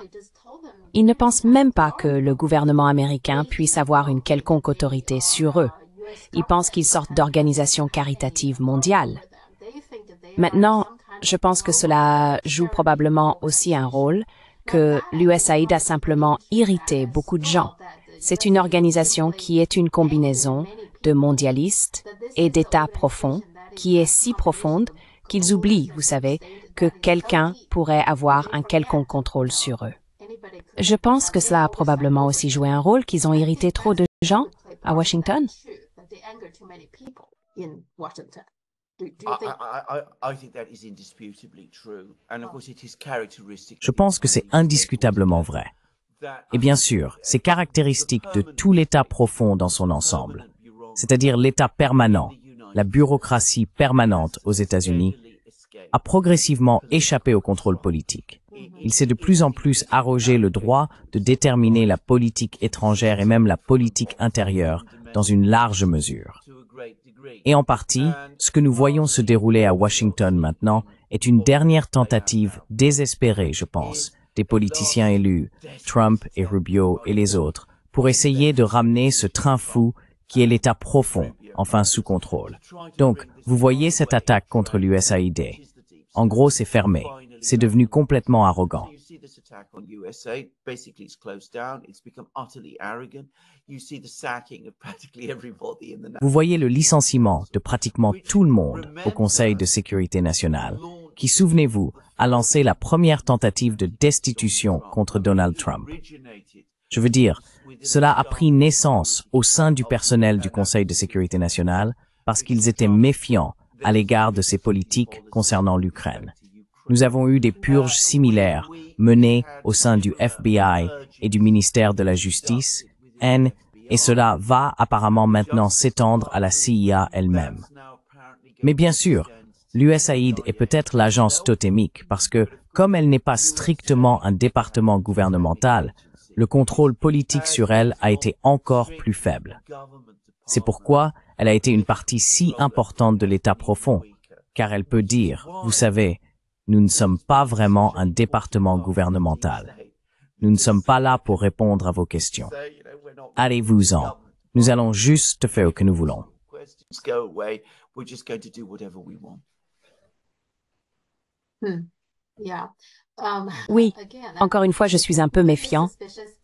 Il ne pense même pas que le gouvernement américain puisse avoir une quelconque autorité sur eux. Il pense qu'ils sortent d'organisations caritatives mondiales. Maintenant, je pense que cela joue probablement aussi un rôle, que l'USAID a simplement irrité beaucoup de gens. C'est une organisation qui est une combinaison de mondialistes et d'États profonds, qui est si profonde qu'ils oublient, vous savez, que quelqu'un pourrait avoir un quelconque contrôle sur eux. Je pense que cela a probablement aussi joué un rôle, qu'ils ont irrité trop de gens à Washington. Je pense que c'est indiscutablement vrai. Et bien sûr, c'est caractéristique de tout l'État profond dans son ensemble, c'est-à-dire l'État permanent, la bureaucratie permanente aux États-Unis, a progressivement échappé au contrôle politique. Il s'est de plus en plus arrogé le droit de déterminer la politique étrangère et même la politique intérieure dans une large mesure. Et en partie, ce que nous voyons se dérouler à Washington maintenant est une dernière tentative désespérée, je pense, des politiciens élus, Trump et Rubio et les autres, pour essayer de ramener ce train fou qui est l'État profond, enfin sous contrôle. Donc, vous voyez cette attaque contre l'USAID. En gros, c'est fermé. C'est devenu complètement arrogant. Vous voyez le licenciement de pratiquement tout le monde au Conseil de sécurité nationale, qui, souvenez-vous, a lancé la première tentative de destitution contre Donald Trump. Je veux dire, cela a pris naissance au sein du personnel du Conseil de sécurité nationale parce qu'ils étaient méfiants à l'égard de ses politiques concernant l'Ukraine. Nous avons eu des purges similaires menées au sein du FBI et du ministère de la Justice, et cela va apparemment maintenant s'étendre à la CIA elle-même. Mais bien sûr, l'USAID est peut-être l'agence totémique parce que, comme elle n'est pas strictement un département gouvernemental, le contrôle politique sur elle a été encore plus faible. C'est pourquoi elle a été une partie si importante de l'État profond, car elle peut dire, vous savez, nous ne sommes pas vraiment un département gouvernemental. Nous ne sommes pas là pour répondre à vos questions. Allez-vous-en. Nous allons juste faire ce que nous voulons. Oui, encore une fois, je suis un peu méfiant.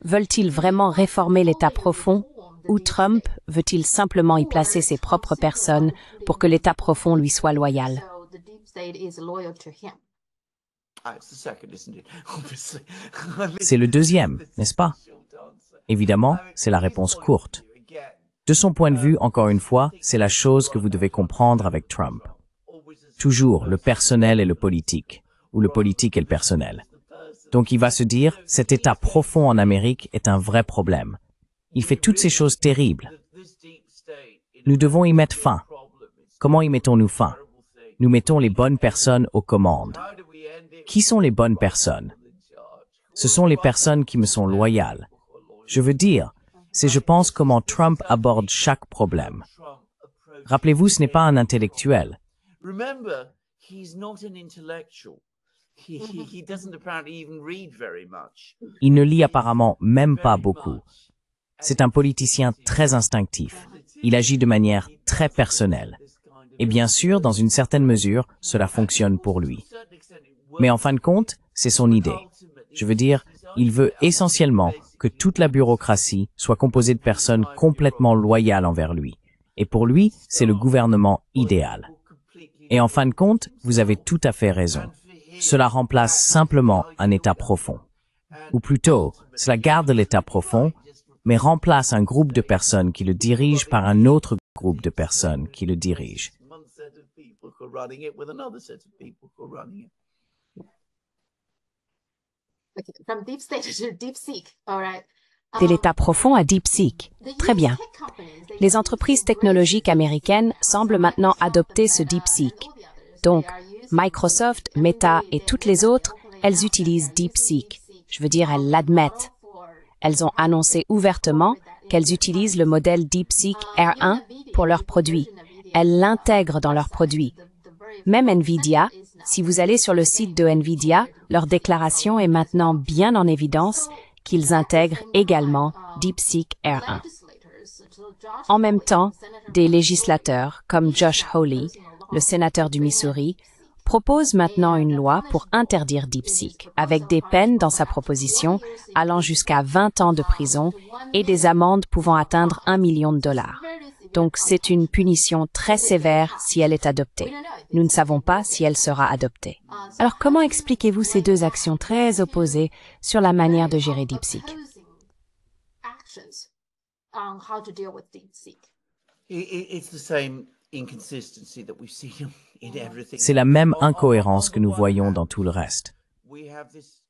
Veulent-ils vraiment réformer l'État profond ou Trump veut-il simplement y placer ses propres personnes pour que l'État profond lui soit loyal? C'est le deuxième, n'est-ce pas? Évidemment, c'est la réponse courte. De son point de vue, encore une fois, c'est la chose que vous devez comprendre avec Trump. Toujours le personnel et le politique, ou le politique et le personnel. Donc il va se dire, cet État profond en Amérique est un vrai problème. Il fait toutes ces choses terribles. Nous devons y mettre fin. Comment y mettons-nous fin? Nous mettons les bonnes personnes aux commandes. Qui sont les bonnes personnes? Ce sont les personnes qui me sont loyales. Je veux dire, c'est je pense comment Trump aborde chaque problème. Rappelez-vous, ce n'est pas un intellectuel. Il ne lit apparemment même pas beaucoup. C'est un politicien très instinctif. Il agit de manière très personnelle. Et bien sûr, dans une certaine mesure, cela fonctionne pour lui. Mais en fin de compte, c'est son idée. Je veux dire, Il veut essentiellement que toute la bureaucratie soit composée de personnes complètement loyales envers lui. Et pour lui, c'est le gouvernement idéal. Et en fin de compte, vous avez tout à fait raison. Cela remplace simplement un État profond. Ou plutôt, cela garde l'État profond, mais remplace un groupe de personnes qui le dirigent par un autre groupe de personnes qui le dirigent. De l'état profond à DeepSeek. Très bien. Les entreprises technologiques américaines semblent maintenant adopter ce DeepSeek. Donc, Microsoft, Meta et toutes les autres, elles utilisent DeepSeek. Je veux dire, elles l'admettent. Elles ont annoncé ouvertement qu'elles utilisent le modèle DeepSeek R1 pour leurs produits. Elles l'intègrent dans leurs produits. Même Nvidia, si vous allez sur le site de Nvidia, leur déclaration est maintenant bien en évidence qu'ils intègrent également DeepSeek R1. En même temps, des législateurs comme Josh Hawley, le sénateur du Missouri, propose maintenant une loi pour interdire DeepSeek, avec des peines dans sa proposition allant jusqu'à 20 ans de prison et des amendes pouvant atteindre $1 million. Donc c'est une punition très sévère si elle est adoptée. Nous ne savons pas si elle sera adoptée. Alors comment expliquez-vous ces deux actions très opposées sur la manière de gérer DeepSeek? C'est la même incohérence que nous voyons dans tout le reste.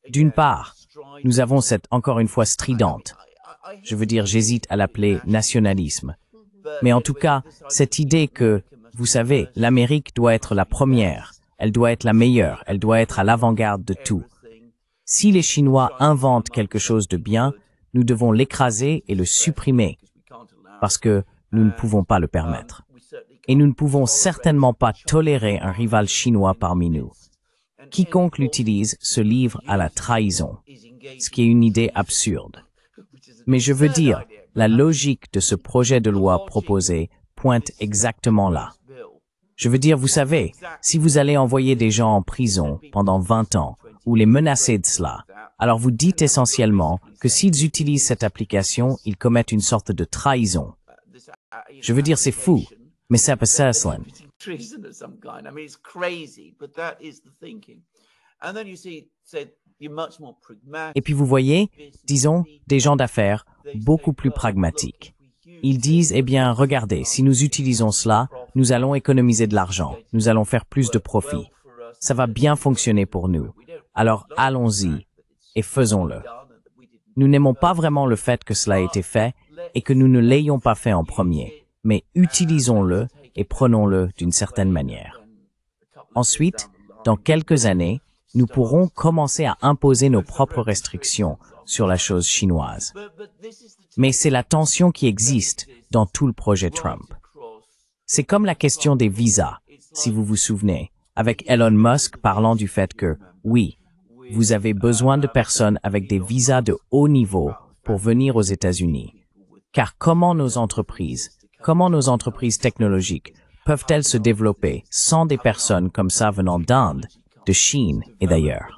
D'une part, nous avons cette, encore une fois, stridente, je veux dire, j'hésite à l'appeler nationalisme, mais en tout cas, cette idée que, vous savez, l'Amérique doit être la première, elle doit être la meilleure, elle doit être à l'avant-garde de tout. Si les Chinois inventent quelque chose de bien, nous devons l'écraser et le supprimer, parce que nous ne pouvons pas le permettre. Et nous ne pouvons certainement pas tolérer un rival chinois parmi nous. Quiconque l'utilise se livre à la trahison, ce qui est une idée absurde. Mais je veux dire, la logique de ce projet de loi proposé pointe exactement là. Je veux dire, vous savez, si vous allez envoyer des gens en prison pendant 20 ans ou les menacer de cela, alors vous dites essentiellement que s'ils utilisent cette application, ils commettent une sorte de trahison. Je veux dire, c'est fou, mais c'est pas ça, Slan. Et puis vous voyez, disons, des gens d'affaires beaucoup plus pragmatiques. Ils disent, eh bien, regardez, si nous utilisons cela, nous allons économiser de l'argent, nous allons faire plus de profit. Ça va bien fonctionner pour nous. Alors allons-y et faisons-le. Nous n'aimons pas vraiment le fait que cela ait été fait et que nous ne l'ayons pas fait en premier, mais utilisons-le et prenons-le d'une certaine manière. Ensuite, dans quelques années, nous pourrons commencer à imposer nos propres restrictions sur la chose chinoise. Mais c'est la tension qui existe dans tout le projet Trump. C'est comme la question des visas, si vous vous souvenez, avec Elon Musk parlant du fait que, oui, vous avez besoin de personnes avec des visas de haut niveau pour venir aux États-Unis. Car comment nos entreprises technologiques peuvent-elles se développer sans des personnes comme ça venant d'Inde, de Chine et d'ailleurs?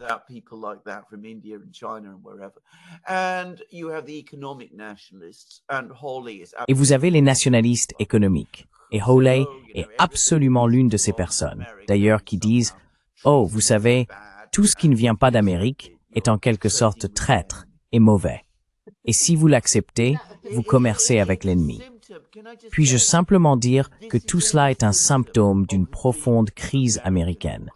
Et vous avez les nationalistes économiques. Et Hawley est absolument l'une de ces personnes, d'ailleurs, qui disent « Oh, vous savez, tout ce qui ne vient pas d'Amérique est en quelque sorte traître et mauvais. Et si vous l'acceptez, vous commercez avec l'ennemi. » Puis-je simplement dire que tout cela est un symptôme d'une profonde crise américaine.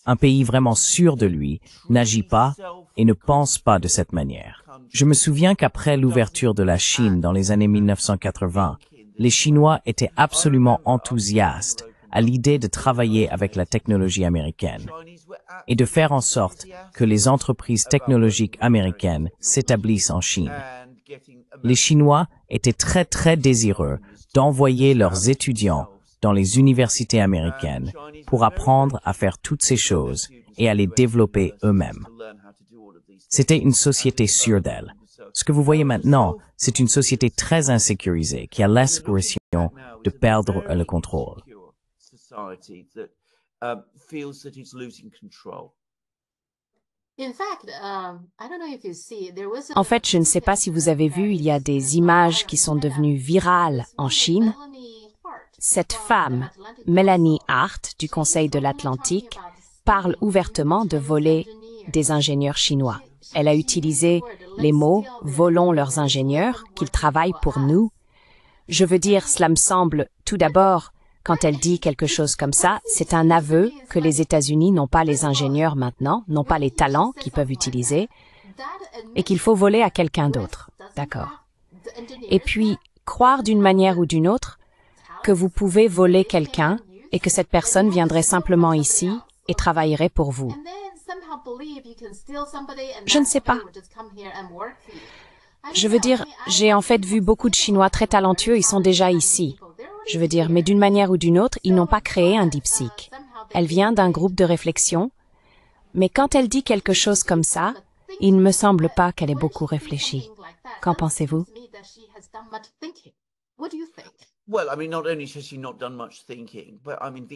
Un pays vraiment sûr de lui n'agit pas et ne pense pas de cette manière. Je me souviens qu'après l'ouverture de la Chine dans les années 1980, les Chinois étaient absolument enthousiastes à l'idée de travailler avec la technologie américaine et de faire en sorte que les entreprises technologiques américaines s'établissent en Chine. Les Chinois étaient très désireux d'envoyer leurs étudiants dans les universités américaines pour apprendre à faire toutes ces choses et à les développer eux-mêmes. C'était une société sûre d'elle. Ce que vous voyez maintenant, c'est une société très insécurisée qui a l'impression de perdre le contrôle. En fait, je ne sais pas si vous avez vu, il y a des images qui sont devenues virales en Chine. Cette femme, Melanie Hart, du Conseil de l'Atlantique, parle ouvertement de voler des ingénieurs chinois. Elle a utilisé les mots « volons leurs ingénieurs », qu'ils travaillent pour nous. Je veux dire, cela me semble, tout d'abord, quand elle dit quelque chose comme ça, c'est un aveu que les États-Unis n'ont pas les ingénieurs maintenant, n'ont pas les talents qu'ils peuvent utiliser, et qu'il faut voler à quelqu'un d'autre. D'accord. Et puis, croire d'une manière ou d'une autre que vous pouvez voler quelqu'un et que cette personne viendrait simplement ici et travaillerait pour vous. Je ne sais pas. Je veux dire, j'ai en fait vu beaucoup de Chinois très talentueux, ils sont déjà ici. Je veux dire, mais d'une manière ou d'une autre, ils n'ont pas créé un DeepSeek. Elle vient d'un groupe de réflexion, mais quand elle dit quelque chose comme ça, il ne me semble pas qu'elle ait beaucoup réfléchi. Qu'en pensez-vous?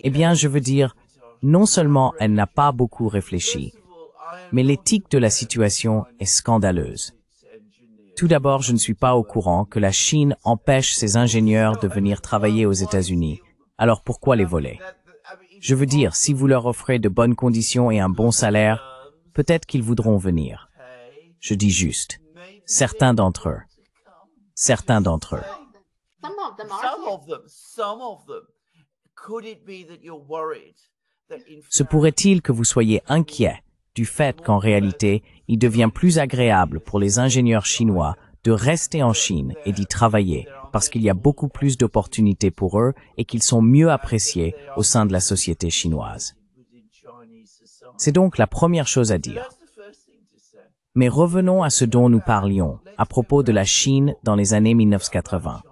Eh bien, je veux dire, non seulement elle n'a pas beaucoup réfléchi, mais l'éthique de la situation est scandaleuse. Tout d'abord, je ne suis pas au courant que la Chine empêche ses ingénieurs de venir travailler aux États-Unis. Alors pourquoi les voler? Je veux dire, si vous leur offrez de bonnes conditions et un bon salaire, peut-être qu'ils voudront venir. Je dis juste, certains d'entre eux. Certains d'entre eux. Se pourrait-il que vous soyez inquiet du fait qu'en réalité, il devient plus agréable pour les ingénieurs chinois de rester en Chine et d'y travailler parce qu'il y a beaucoup plus d'opportunités pour eux et qu'ils sont mieux appréciés au sein de la société chinoise. C'est donc la première chose à dire. Mais revenons à ce dont nous parlions, à propos de la Chine dans les années 1980.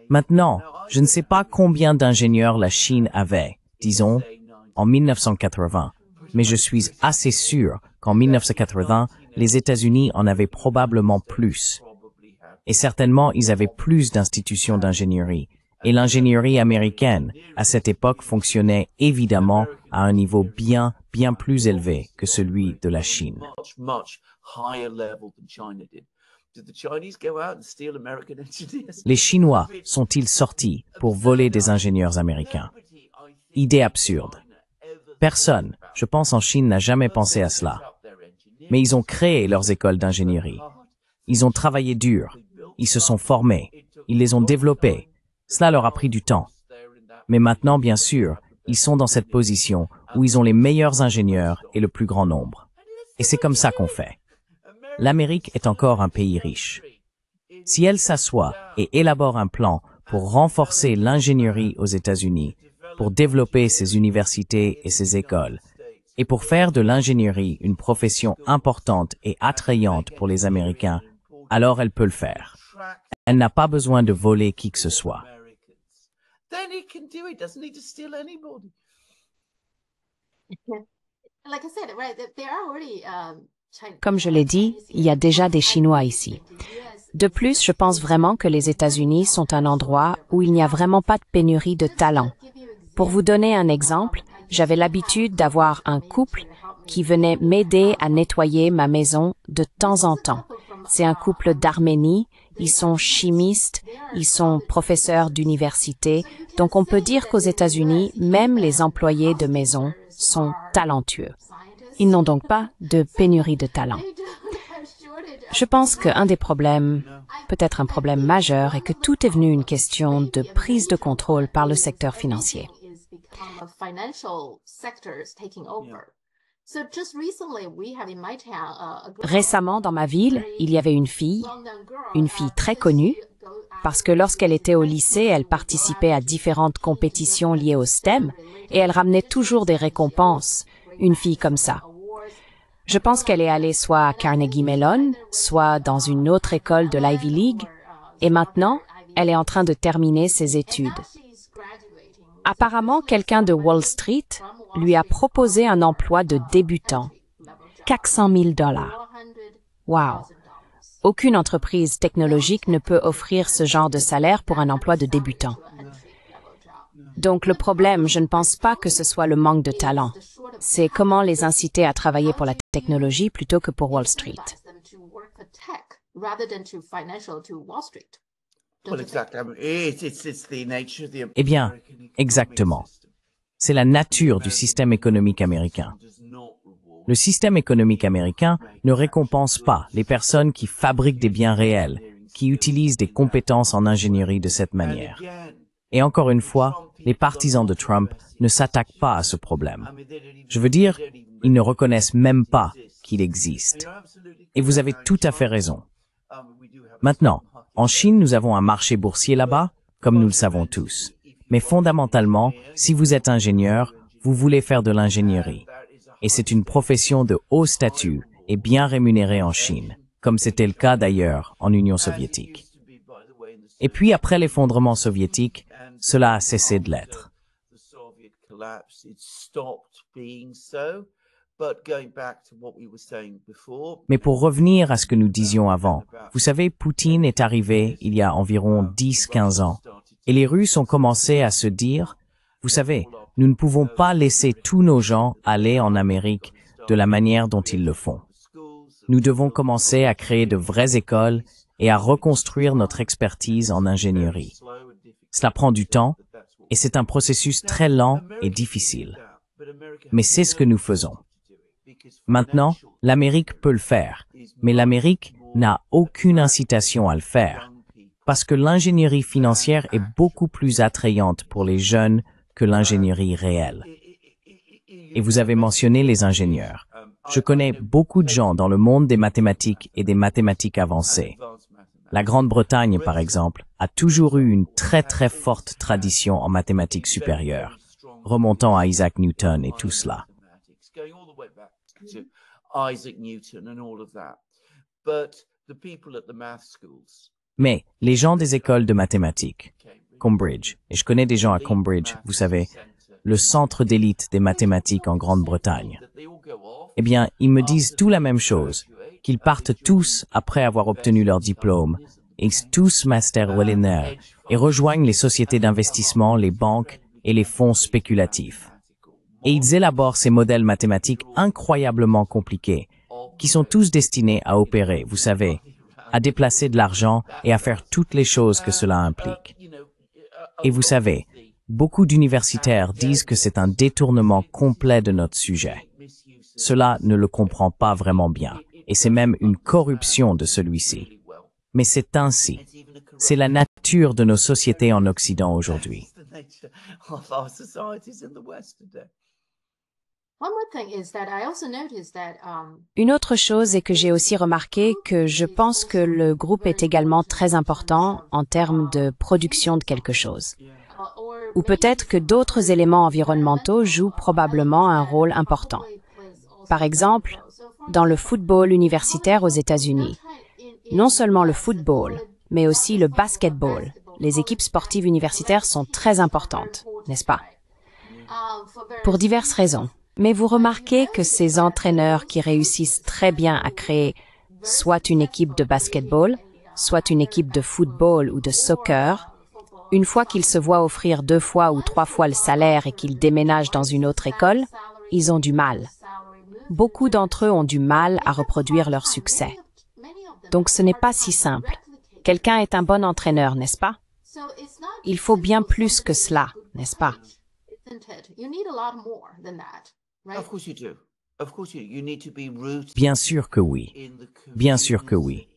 Maintenant, je ne sais pas combien d'ingénieurs la Chine avait, disons, en 1980, mais je suis assez sûr qu'en 1980, les États-Unis en avaient probablement plus. Et certainement, ils avaient plus d'institutions d'ingénierie. Et l'ingénierie américaine, à cette époque, fonctionnait évidemment à un niveau bien plus élevé que celui de la Chine. Les Chinois sont-ils sortis pour voler des ingénieurs américains? Idée absurde. Personne, je pense en Chine, n'a jamais pensé à cela. Mais ils ont créé leurs écoles d'ingénierie. Ils ont travaillé dur. Ils se sont formés. Ils les ont développés. Cela leur a pris du temps. Mais maintenant, bien sûr, ils sont dans cette position où ils ont les meilleurs ingénieurs et le plus grand nombre. Et c'est comme ça qu'on fait. L'Amérique est encore un pays riche. Si elle s'assoit et élabore un plan pour renforcer l'ingénierie aux États-Unis, pour développer ses universités et ses écoles, et pour faire de l'ingénierie une profession importante et attrayante pour les Américains, alors elle peut le faire. Elle n'a pas besoin de voler qui que ce soit. Comme je l'ai dit, il y a déjà des Chinois ici. De plus, je pense vraiment que les États-Unis sont un endroit où il n'y a vraiment pas de pénurie de talent. Pour vous donner un exemple, j'avais l'habitude d'avoir un couple qui venait m'aider à nettoyer ma maison de temps en temps. C'est un couple d'Arménie, ils sont chimistes, ils sont professeurs d'université, donc on peut dire qu'aux États-Unis, même les employés de maison sont talentueux. Ils n'ont donc pas de pénurie de talent. Je pense qu'un des problèmes, peut-être un problème majeur, est que tout est venu une question de prise de contrôle par le secteur financier. Récemment, dans ma ville, il y avait une fille très connue, parce que lorsqu'elle était au lycée, elle participait à différentes compétitions liées au STEM, et elle ramenait toujours des récompenses, une fille comme ça. Je pense qu'elle est allée soit à Carnegie Mellon, soit dans une autre école de l'Ivy League, et maintenant, elle est en train de terminer ses études. Apparemment, quelqu'un de Wall Street lui a proposé un emploi de débutant. 400 000 $. Wow! Aucune entreprise technologique ne peut offrir ce genre de salaire pour un emploi de débutant. Donc le problème, je ne pense pas que ce soit le manque de talent. C'est comment les inciter à travailler pour la technologie plutôt que pour Wall Street. Eh bien, exactement. C'est la nature du système économique américain. Le système économique américain ne récompense pas les personnes qui fabriquent des biens réels, qui utilisent des compétences en ingénierie de cette manière. Et encore une fois, les partisans de Trump ne s'attaquent pas à ce problème. Je veux dire, ils ne reconnaissent même pas qu'il existe. Et vous avez tout à fait raison. Maintenant, en Chine, nous avons un marché boursier là-bas, comme nous le savons tous. Mais fondamentalement, si vous êtes ingénieur, vous voulez faire de l'ingénierie. Et c'est une profession de haut statut et bien rémunérée en Chine, comme c'était le cas d'ailleurs en Union soviétique. Et puis après l'effondrement soviétique, cela a cessé de l'être. Mais pour revenir à ce que nous disions avant, vous savez, Poutine est arrivé il y a environ 10-15 ans, et les Russes ont commencé à se dire, vous savez, nous ne pouvons pas laisser tous nos gens aller en Amérique de la manière dont ils le font. Nous devons commencer à créer de vraies écoles et à reconstruire notre expertise en ingénierie. Cela prend du temps et c'est un processus très lent et difficile. Mais c'est ce que nous faisons. Maintenant, l'Amérique peut le faire, mais l'Amérique n'a aucune incitation à le faire, parce que l'ingénierie financière est beaucoup plus attrayante pour les jeunes que l'ingénierie réelle. Et vous avez mentionné les ingénieurs. Je connais beaucoup de gens dans le monde des mathématiques et des mathématiques avancées. La Grande-Bretagne, par exemple, a toujours eu une très très forte tradition en mathématiques supérieures, remontant à Isaac Newton et tout cela. Mais les gens des écoles de mathématiques, Cambridge, et je connais des gens à Cambridge, vous savez, le centre d'élite des mathématiques en Grande-Bretagne, eh bien, ils me disent tout la même chose, qu'ils partent tous après avoir obtenu leur diplôme, et tous master Welliner, et rejoignent les sociétés d'investissement, les banques et les fonds spéculatifs. Et ils élaborent ces modèles mathématiques incroyablement compliqués, qui sont tous destinés à opérer, vous savez, à déplacer de l'argent et à faire toutes les choses que cela implique. Et vous savez, beaucoup d'universitaires disent que c'est un détournement complet de notre sujet. Cela ne le comprend pas vraiment bien, et c'est même une corruption de celui-ci. Mais c'est ainsi. C'est la nature de nos sociétés en Occident aujourd'hui. Une autre chose est que j'ai aussi remarqué que je pense que le groupe est également très important en termes de production de quelque chose. Ou peut-être que d'autres éléments environnementaux jouent probablement un rôle important. Par exemple, dans le football universitaire aux États-Unis, non seulement le football, mais aussi le basketball, les équipes sportives universitaires sont très importantes, n'est-ce pas? Pour diverses raisons. Mais vous remarquez que ces entraîneurs qui réussissent très bien à créer soit une équipe de basketball, soit une équipe de football ou de soccer, une fois qu'ils se voient offrir 2 fois ou 3 fois le salaire et qu'ils déménagent dans une autre école, ils ont du mal. Beaucoup d'entre eux ont du mal à reproduire leur succès. Donc ce n'est pas si simple. Quelqu'un est un bon entraîneur, n'est-ce pas? Il faut bien plus que cela, n'est-ce pas? Bien sûr que oui. Bien sûr que oui.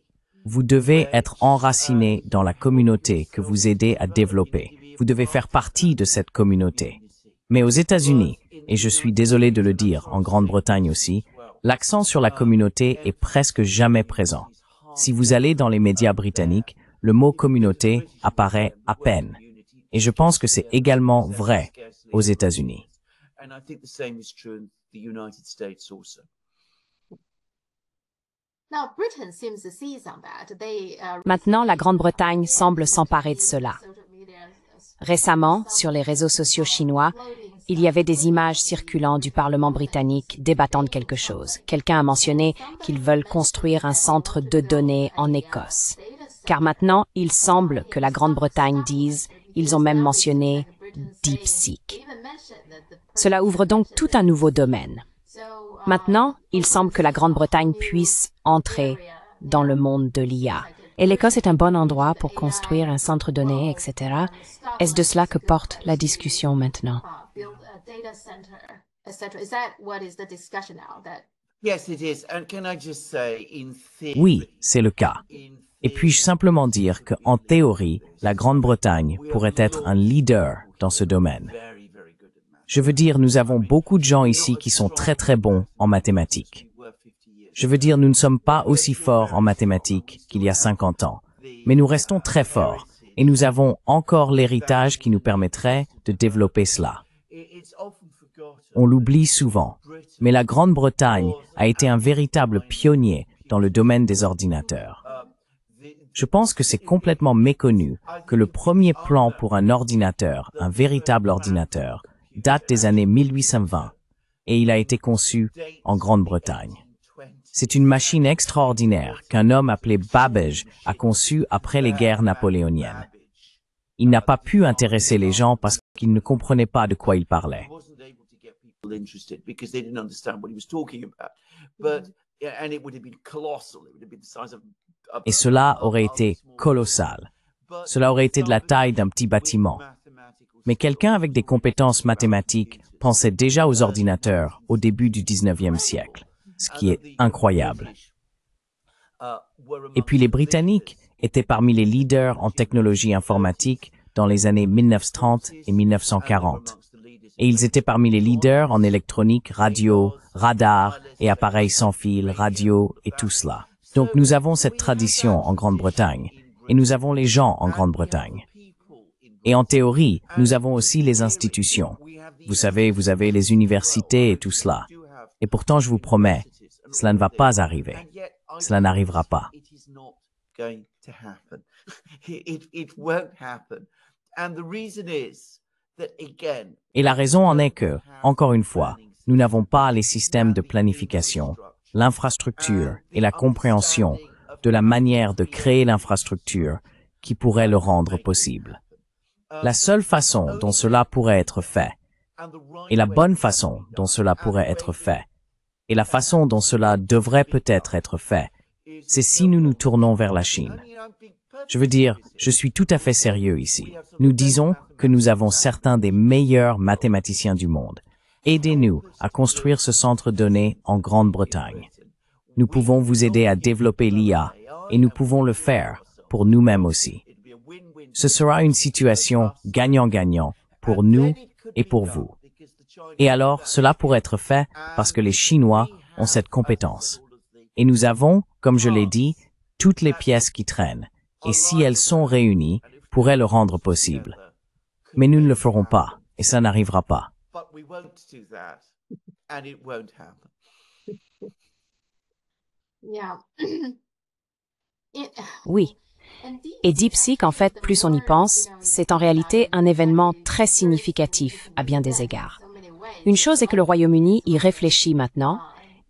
Vous devez être enraciné dans la communauté que vous aidez à développer. Vous devez faire partie de cette communauté. Mais aux États-Unis, et je suis désolé de le dire, en Grande-Bretagne aussi, l'accent sur la communauté est presque jamais présent. Si vous allez dans les médias britanniques, le mot communauté apparaît à peine. Et je pense que c'est également vrai aux États-Unis. Maintenant, la Grande-Bretagne semble s'emparer de cela. Récemment, sur les réseaux sociaux chinois, il y avait des images circulant du Parlement britannique débattant de quelque chose. Quelqu'un a mentionné qu'ils veulent construire un centre de données en Écosse. Car maintenant, il semble que la Grande-Bretagne dise, ils ont même mentionné, DeepSeek. Cela ouvre donc tout un nouveau domaine. Maintenant, il semble que la Grande-Bretagne puisse entrer dans le monde de l'IA. Et l'Écosse est un bon endroit pour construire un centre de données, etc. Est-ce de cela que porte la discussion maintenant? Oui, c'est le cas. Et puis-je simplement dire qu'en théorie, la Grande-Bretagne pourrait être un leader dans ce domaine. Je veux dire, nous avons beaucoup de gens ici qui sont très très bons en mathématiques. Je veux dire, nous ne sommes pas aussi forts en mathématiques qu'il y a 50 ans, mais nous restons très forts et nous avons encore l'héritage qui nous permettrait de développer cela. On l'oublie souvent, mais la Grande-Bretagne a été un véritable pionnier dans le domaine des ordinateurs. Je pense que c'est complètement méconnu que le premier plan pour un ordinateur, un véritable ordinateur, date des années 1820 et il a été conçu en Grande-Bretagne. C'est une machine extraordinaire qu'un homme appelé Babbage a conçue après les guerres napoléoniennes. Il n'a pas pu intéresser les gens parce qu'ils ne comprenaient pas de quoi il parlait. Et cela aurait été colossal. Cela aurait été de la taille d'un petit bâtiment. Mais quelqu'un avec des compétences mathématiques pensait déjà aux ordinateurs au début du 19e siècle, ce qui est incroyable. Et puis les Britanniques étaient parmi les leaders en technologie informatique dans les années 1930 et 1940. Et ils étaient parmi les leaders en électronique, radio, radar et appareils sans fil, radio et tout cela. Donc nous avons cette tradition en Grande-Bretagne et nous avons les gens en Grande-Bretagne. Et en théorie, nous avons aussi les institutions. Vous savez, vous avez les universités et tout cela. Et pourtant, je vous promets, cela ne va pas arriver. Cela n'arrivera pas. Et la raison en est que, encore une fois, nous n'avons pas les systèmes de planification, l'infrastructure et la compréhension de la manière de créer l'infrastructure qui pourrait le rendre possible. La seule façon dont cela pourrait être fait, et la bonne façon dont cela pourrait être fait, et la façon dont cela devrait peut-être être fait, c'est si nous nous tournons vers la Chine. Je veux dire, je suis tout à fait sérieux ici. Nous disons que nous avons certains des meilleurs mathématiciens du monde. Aidez-nous à construire ce centre de données en Grande-Bretagne. Nous pouvons vous aider à développer l'IA et nous pouvons le faire pour nous-mêmes aussi. Ce sera une situation gagnant-gagnant pour nous et pour vous. Et alors, cela pourrait être fait parce que les Chinois ont cette compétence. Et nous avons, comme je l'ai dit, toutes les pièces qui traînent. Et si elles sont réunies, pourraient le rendre possible. Mais nous ne le ferons pas, et ça n'arrivera pas. Oui. Et DeepSeek, en fait, plus on y pense, c'est en réalité un événement très significatif à bien des égards. Une chose est que le Royaume-Uni y réfléchit maintenant,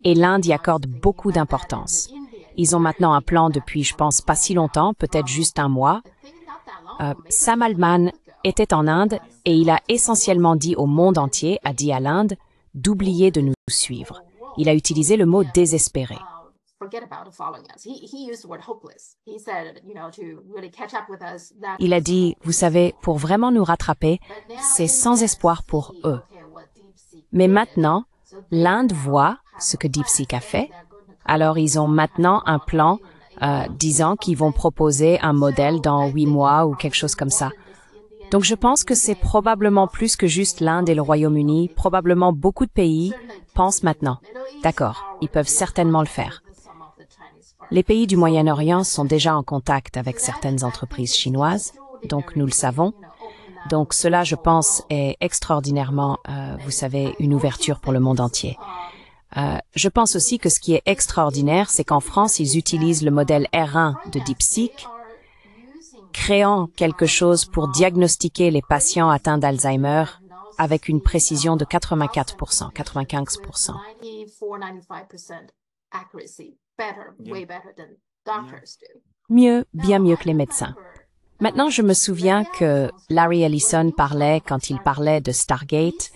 et l'Inde y accorde beaucoup d'importance. Ils ont maintenant un plan depuis, je pense, pas si longtemps, peut-être juste un mois. Sam Altman était en Inde et il a essentiellement dit au monde entier, a dit à l'Inde, d'oublier de nous suivre. Il a utilisé le mot désespéré. Il a dit, vous savez, pour vraiment nous rattraper, c'est sans espoir pour eux. Mais maintenant, l'Inde voit ce que DeepSeek a fait. Alors, ils ont maintenant un plan disant qu'ils vont proposer un modèle dans 8 mois ou quelque chose comme ça. Donc, je pense que c'est probablement plus que juste l'Inde et le Royaume-Uni. Probablement beaucoup de pays pensent maintenant. D'accord, ils peuvent certainement le faire. Les pays du Moyen-Orient sont déjà en contact avec certaines entreprises chinoises, donc nous le savons. Donc cela, je pense, est extraordinairement, vous savez, une ouverture pour le monde entier. Je pense aussi que ce qui est extraordinaire, c'est qu'en France, ils utilisent le modèle R1 de DeepSeek, créant quelque chose pour diagnostiquer les patients atteints d'Alzheimer avec une précision de 84%, 95%. Mieux, bien mieux que les médecins. Maintenant, je me souviens que Larry Ellison parlait, quand il parlait de Stargate,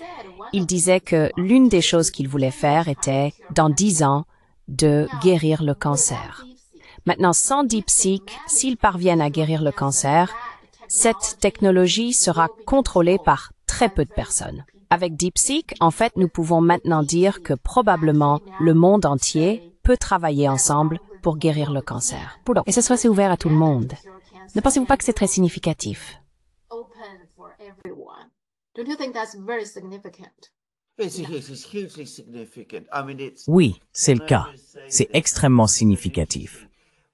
il disait que l'une des choses qu'il voulait faire était, dans 10 ans, de guérir le cancer. Maintenant, sans DeepSeek, s'ils parviennent à guérir le cancer, cette technologie sera contrôlée par très peu de personnes. Avec DeepSeek, en fait, nous pouvons maintenant dire que probablement le monde entier peut travailler ensemble pour guérir le cancer. Et ce soit ouvert à tout le monde. Ne pensez-vous pas que c'est très significatif? Oui, c'est le cas. C'est extrêmement significatif.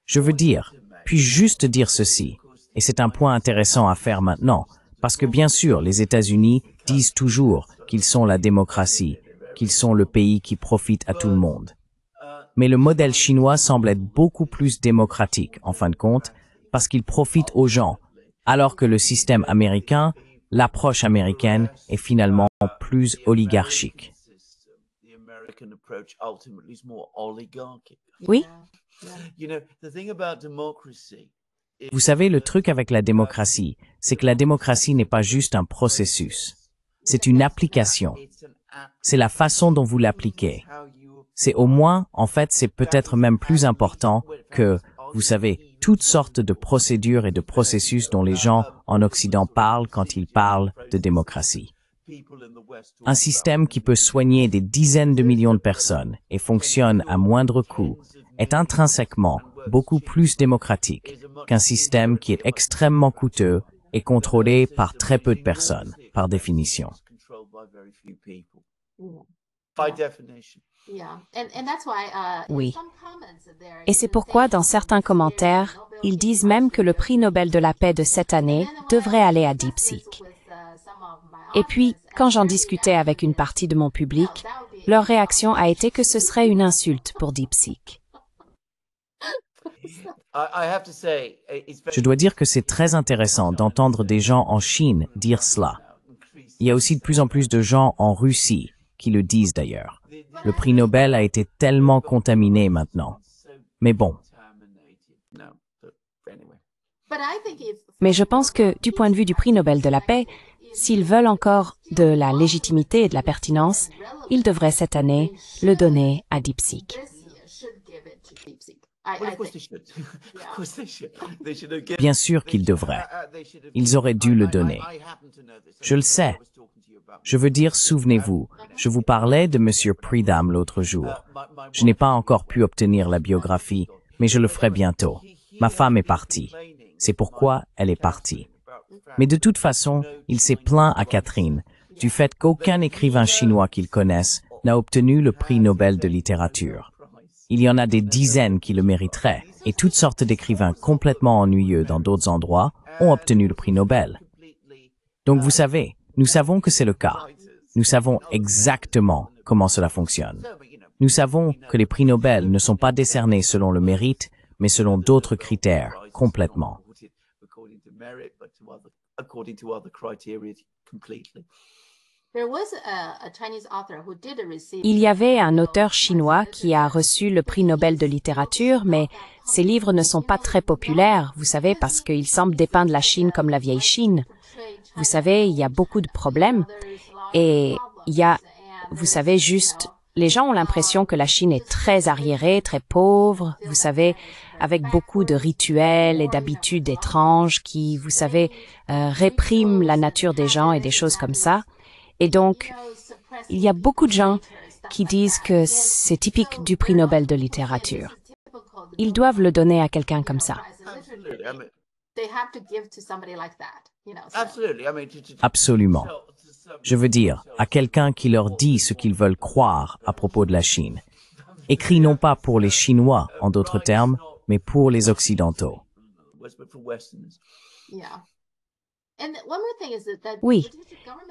Je veux dire, puis-je juste dire ceci, et c'est un point intéressant à faire maintenant, parce que bien sûr, les États-Unis disent toujours qu'ils sont la démocratie, qu'ils sont le pays qui profite à tout le monde. Mais le modèle chinois semble être beaucoup plus démocratique, en fin de compte, parce qu'il profite aux gens, alors que le système américain, l'approche américaine, est finalement plus oligarchique. Oui? Vous savez, le truc avec la démocratie, c'est que la démocratie n'est pas juste un processus. C'est une application. C'est la façon dont vous l'appliquez. C'est au moins, en fait, c'est peut-être même plus important que, vous savez, toutes sortes de procédures et de processus dont les gens en Occident parlent quand ils parlent de démocratie. Un système qui peut soigner des dizaines de millions de personnes et fonctionne à moindre coût est intrinsèquement beaucoup plus démocratique qu'un système qui est extrêmement coûteux et contrôlé par très peu de personnes, par définition. Oui. Et c'est pourquoi, dans certains commentaires, ils disent même que le prix Nobel de la paix de cette année devrait aller à DeepSeek. Et puis, quand j'en discutais avec une partie de mon public, leur réaction a été que ce serait une insulte pour DeepSeek. Je dois dire que c'est très intéressant d'entendre des gens en Chine dire cela. Il y a aussi de plus en plus de gens en Russie qui le disent d'ailleurs. Le prix Nobel a été tellement contaminé maintenant. Mais bon. Mais je pense que, du point de vue du prix Nobel de la paix, s'ils veulent encore de la légitimité et de la pertinence, ils devraient cette année le donner à DeepSeek. Bien sûr qu'ils devraient. Ils auraient dû le donner. Je le sais. Je veux dire, souvenez-vous, je vous parlais de M. Pridham l'autre jour. Je n'ai pas encore pu obtenir la biographie, mais je le ferai bientôt. Ma femme est partie. C'est pourquoi elle est partie. Mais de toute façon, il s'est plaint à Catherine du fait qu'aucun écrivain chinois qu'il connaisse n'a obtenu le prix Nobel de littérature. Il y en a des dizaines qui le mériteraient, et toutes sortes d'écrivains complètement ennuyeux dans d'autres endroits ont obtenu le prix Nobel. Donc vous savez, nous savons que c'est le cas. Nous savons exactement comment cela fonctionne. Nous savons que les prix Nobel ne sont pas décernés selon le mérite, mais selon d'autres critères, complètement. Il y avait un auteur chinois qui a reçu le prix Nobel de littérature, mais ses livres ne sont pas très populaires, vous savez, parce qu'il semble dépeindre la Chine comme la vieille Chine. Vous savez, il y a beaucoup de problèmes et il y a, vous savez, juste, les gens ont l'impression que la Chine est très arriérée, très pauvre, vous savez, avec beaucoup de rituels et d'habitudes étranges qui, vous savez, répriment la nature des gens et des choses comme ça. Et donc, il y a beaucoup de gens qui disent que c'est typique du prix Nobel de littérature. Ils doivent le donner à quelqu'un comme ça. Absolument. Je veux dire, à quelqu'un qui leur dit ce qu'ils veulent croire à propos de la Chine. Écrit non pas pour les Chinois, en d'autres termes, mais pour les Occidentaux. Oui.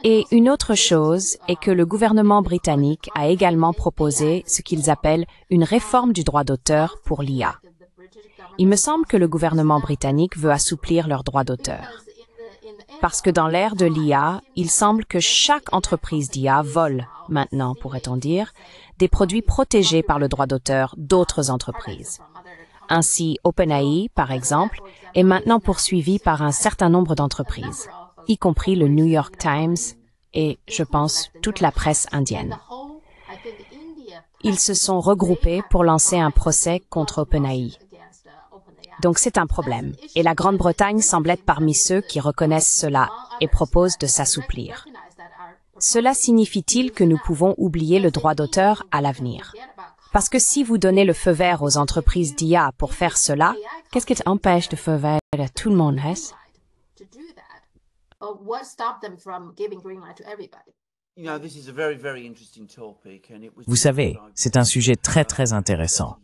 Et une autre chose est que le gouvernement britannique a également proposé ce qu'ils appellent une réforme du droit d'auteur pour l'IA. Il me semble que le gouvernement britannique veut assouplir leurs droits d'auteur. Parce que dans l'ère de l'IA, il semble que chaque entreprise d'IA vole, maintenant pourrait-on dire, des produits protégés par le droit d'auteur d'autres entreprises. Ainsi, OpenAI, par exemple, est maintenant poursuivi par un certain nombre d'entreprises, y compris le New York Times et, je pense, toute la presse indienne. Ils se sont regroupés pour lancer un procès contre OpenAI. Donc c'est un problème, et la Grande-Bretagne semble être parmi ceux qui reconnaissent cela et proposent de s'assouplir. Cela signifie-t-il que nous pouvons oublier le droit d'auteur à l'avenir? Parce que si vous donnez le feu vert aux entreprises d'IA pour faire cela, qu'est-ce qui empêche de feu vert à tout le monde, est-ce? Vous savez, c'est un sujet très très intéressant.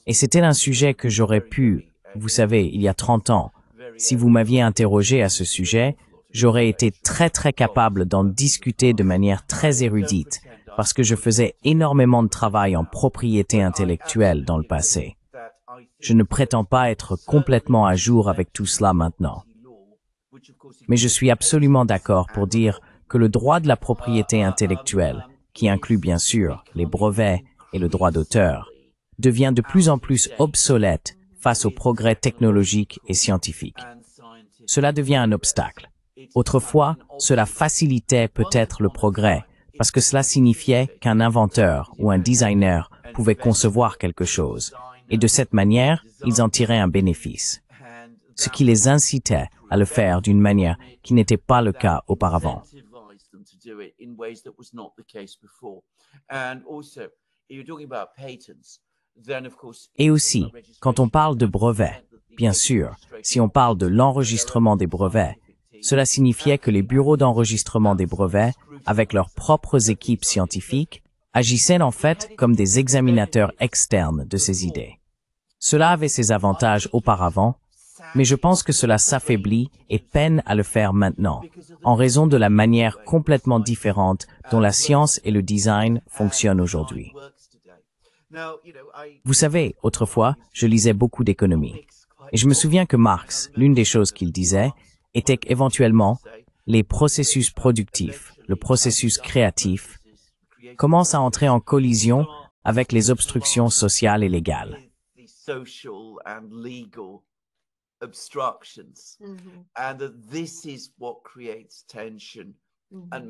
Et c'était un sujet que j'aurais pu, vous savez, il y a 30 ans, si vous m'aviez interrogé à ce sujet, j'aurais été très très capable d'en discuter de manière très érudite, parce que je faisais énormément de travail en propriété intellectuelle dans le passé. Je ne prétends pas être complètement à jour avec tout cela maintenant. Mais je suis absolument d'accord pour dire que le droit de la propriété intellectuelle, qui inclut bien sûr les brevets et le droit d'auteur, devient de plus en plus obsolète face aux progrès technologiques et scientifiques. Cela devient un obstacle. Autrefois, cela facilitait peut-être le progrès, parce que cela signifiait qu'un inventeur ou un designer pouvait concevoir quelque chose, et de cette manière, ils en tiraient un bénéfice, ce qui les incitait à le faire d'une manière qui n'était pas le cas auparavant. Et aussi, quand on parle de brevets, bien sûr, si on parle de l'enregistrement des brevets, cela signifiait que les bureaux d'enregistrement des brevets, avec leurs propres équipes scientifiques, agissaient en fait comme des examinateurs externes de ces idées. Cela avait ses avantages auparavant, mais je pense que cela s'affaiblit et peine à le faire maintenant, en raison de la manière complètement différente dont la science et le design fonctionnent aujourd'hui. Vous savez, autrefois, je lisais beaucoup d'économie. Et je me souviens que Marx, l'une des choses qu'il disait, était qu'éventuellement, les processus productifs, le processus créatif, commencent à entrer en collision avec les obstructions sociales et légales.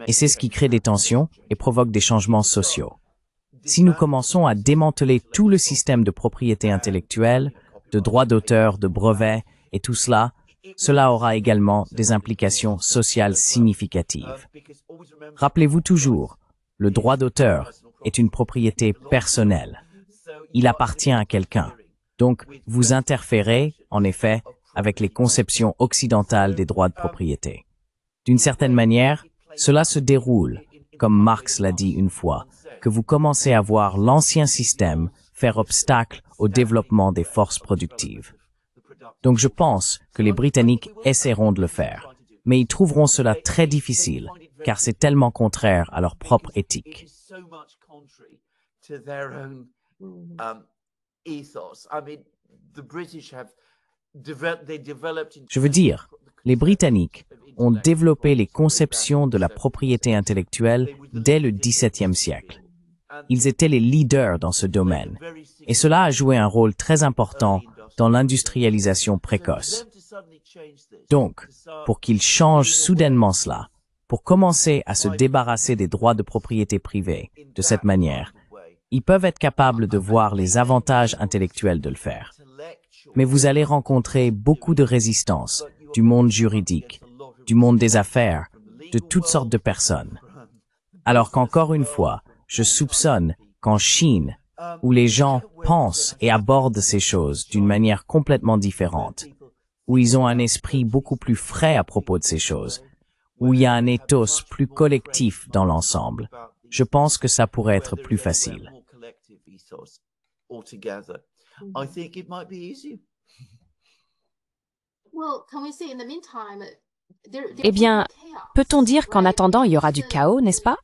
Et c'est ce qui crée des tensions et provoque des changements sociaux. Si nous commençons à démanteler tout le système de propriété intellectuelle, de droits d'auteur, de brevets et tout cela, cela aura également des implications sociales significatives. Rappelez-vous toujours, le droit d'auteur est une propriété personnelle. Il appartient à quelqu'un. Donc, vous interférez, en effet, avec les conceptions occidentales des droits de propriété. D'une certaine manière, cela se déroule, comme Marx l'a dit une fois, que vous commencez à voir l'ancien système faire obstacle au développement des forces productives. Donc je pense que les Britanniques essaieront de le faire, mais ils trouveront cela très difficile, car c'est tellement contraire à leur propre éthique. Je veux dire, les Britanniques ont développé les conceptions de la propriété intellectuelle dès le XVIIe siècle. Ils étaient les leaders dans ce domaine, et cela a joué un rôle très important dans l'industrialisation précoce. Donc, pour qu'ils changent soudainement cela, pour commencer à se débarrasser des droits de propriété privée de cette manière, ils peuvent être capables de voir les avantages intellectuels de le faire. Mais vous allez rencontrer beaucoup de résistance du monde juridique, du monde des affaires, de toutes sortes de personnes. Alors qu'encore une fois, je soupçonne qu'en Chine, où les gens pensent et abordent ces choses d'une manière complètement différente, où ils ont un esprit beaucoup plus frais à propos de ces choses, où il y a un ethos plus collectif dans l'ensemble, je pense que ça pourrait être plus facile. Eh bien, peut-on dire qu'en attendant, il y aura du chaos, n'est-ce pas?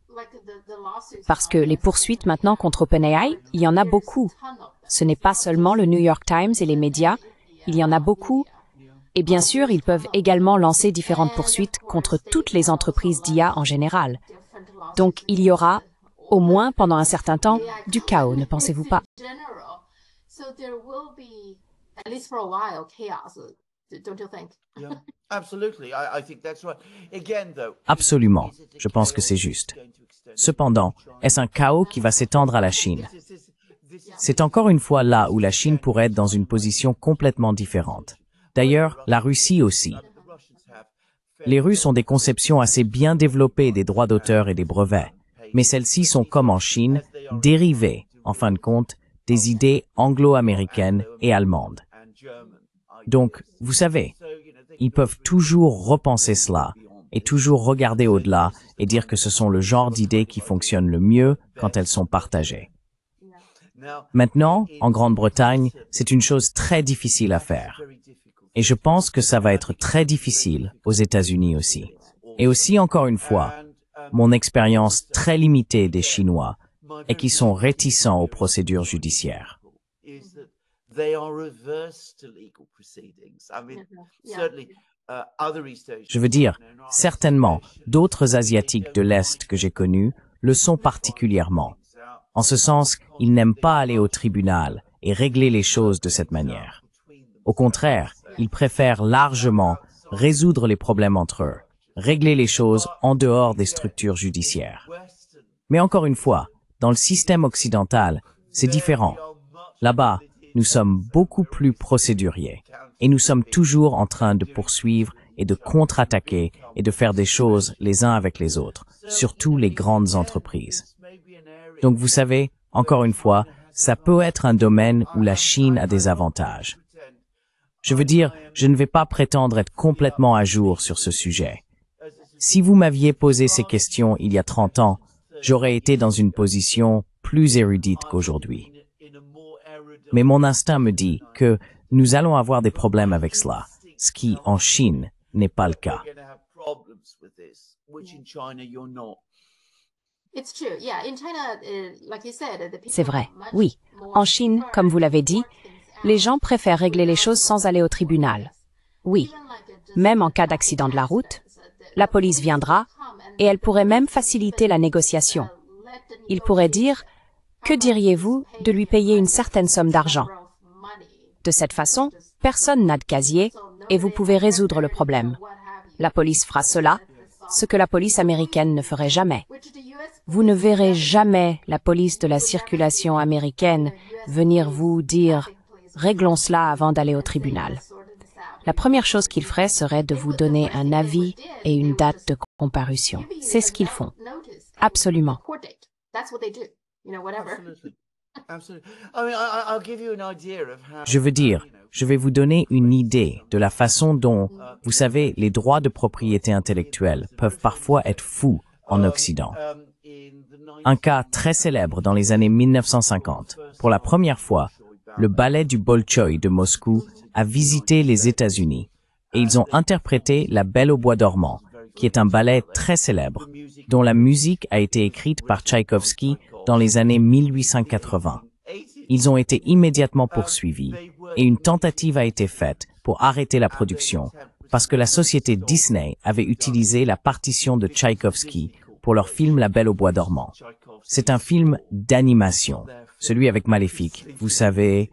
Parce que les poursuites maintenant contre OpenAI, il y en a beaucoup. Ce n'est pas seulement le New York Times et les médias, il y en a beaucoup. Et bien sûr, ils peuvent également lancer différentes poursuites contre toutes les entreprises d'IA en général. Donc, il y aura, au moins pendant un certain temps, du chaos, ne pensez-vous pas? at least for a while, chaos, don't you think? Yeah, absolutely. I think that's right. Again, though. Absolument, je pense que c'est juste. Cependant, est-ce un chaos qui va s'étendre à la Chine? C'est encore une fois là où la Chine pourrait être dans une position complètement différente. D'ailleurs, la Russie aussi. Les Russes ont des conceptions assez bien développées des droits d'auteur et des brevets, mais celles-ci sont comme en Chine, dérivées, en fin de compte, des idées anglo-américaines et allemandes. Donc, vous savez, ils peuvent toujours repenser cela et toujours regarder au-delà et dire que ce sont le genre d'idées qui fonctionnent le mieux quand elles sont partagées. Maintenant, en Grande-Bretagne, c'est une chose très difficile à faire. Et je pense que ça va être très difficile aux États-Unis aussi. Et aussi, encore une fois, mon expérience très limitée des Chinois est qu'ils sont réticents aux procédures judiciaires. Je veux dire, certainement, d'autres Asiatiques de l'Est que j'ai connus le sont particulièrement. En ce sens, ils n'aiment pas aller au tribunal et régler les choses de cette manière. Au contraire, ils préfèrent largement résoudre les problèmes entre eux, régler les choses en dehors des structures judiciaires. Mais encore une fois, dans le système occidental, c'est différent. Là-bas, nous sommes beaucoup plus procéduriers et nous sommes toujours en train de poursuivre et de contre-attaquer et de faire des choses les uns avec les autres, surtout les grandes entreprises. Donc vous savez, encore une fois, ça peut être un domaine où la Chine a des avantages. Je veux dire, je ne vais pas prétendre être complètement à jour sur ce sujet. Si vous m'aviez posé ces questions il y a 30 ans, j'aurais été dans une position plus érudite qu'aujourd'hui. Mais mon instinct me dit que nous allons avoir des problèmes avec cela, ce qui, en Chine, n'est pas le cas. C'est vrai, oui. En Chine, comme vous l'avez dit, les gens préfèrent régler les choses sans aller au tribunal. Oui, même en cas d'accident de la route, la police viendra et elle pourrait même faciliter la négociation. Il pourrait dire « Que diriez-vous de lui payer une certaine somme d'argent ?» De cette façon, personne n'a de casier et vous pouvez résoudre le problème. La police fera cela, ce que la police américaine ne ferait jamais. Vous ne verrez jamais la police de la circulation américaine venir vous dire « Réglons cela avant d'aller au tribunal ». La première chose qu'ils feraient serait de vous donner un avis et une date de comparution. C'est ce qu'ils font. Absolument. Je veux dire, je vais vous donner une idée de la façon dont, vous savez, les droits de propriété intellectuelle peuvent parfois être fous en Occident. Un cas très célèbre dans les années 1950. Pour la première fois, le ballet du Bolchoï de Moscou a visité les États-Unis et ils ont interprété La Belle au bois dormant, qui est un ballet très célèbre, dont la musique a été écrite par Tchaïkovski dans les années 1880. Ils ont été immédiatement poursuivis et une tentative a été faite pour arrêter la production parce que la société Disney avait utilisé la partition de Tchaïkovski pour leur film La Belle au bois dormant. C'est un film d'animation, celui avec Maléfique, vous savez,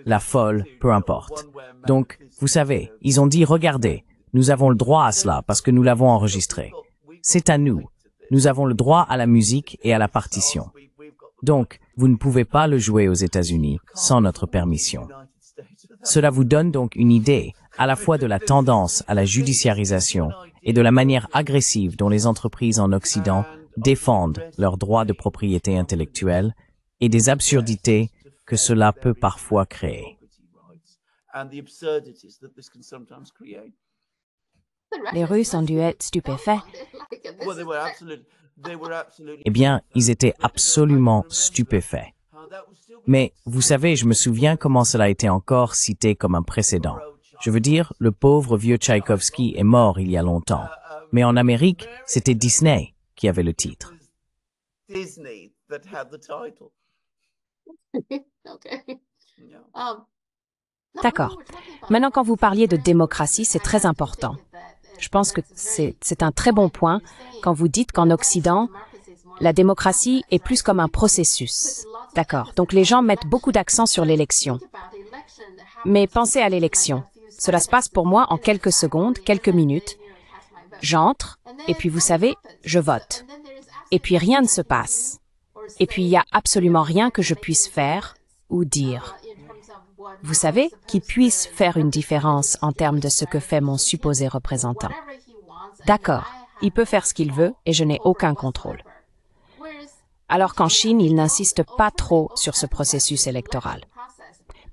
la folle, peu importe. Donc, vous savez, ils ont dit, regardez, nous avons le droit à cela parce que nous l'avons enregistré. C'est à nous. Nous avons le droit à la musique et à la partition. Donc, vous ne pouvez pas le jouer aux États-Unis sans notre permission. Cela vous donne donc une idée à la fois de la tendance à la judiciarisation et de la manière agressive dont les entreprises en Occident défendent leurs droits de propriété intellectuelle et des absurdités que cela peut parfois créer. Les Russes ont dû être stupéfaits. Eh bien, ils étaient absolument stupéfaits. Mais, vous savez, je me souviens comment cela a été encore cité comme un précédent. Je veux dire, le pauvre vieux Tchaïkovski est mort il y a longtemps. Mais en Amérique, c'était Disney qui avait le titre. D'accord. Maintenant, quand vous parliez de démocratie, c'est très important. Je pense que c'est un très bon point quand vous dites qu'en Occident, la démocratie est plus comme un processus. D'accord. Donc les gens mettent beaucoup d'accent sur l'élection. Mais pensez à l'élection. Cela se passe pour moi en quelques secondes, quelques minutes. J'entre, et puis vous savez, je vote. Et puis rien ne se passe. Et puis il n'y a absolument rien que je puisse faire ou dire. Vous savez, qui puisse faire une différence en termes de ce que fait mon supposé représentant. D'accord, il peut faire ce qu'il veut et je n'ai aucun contrôle. Alors qu'en Chine, il n'insiste pas trop sur ce processus électoral.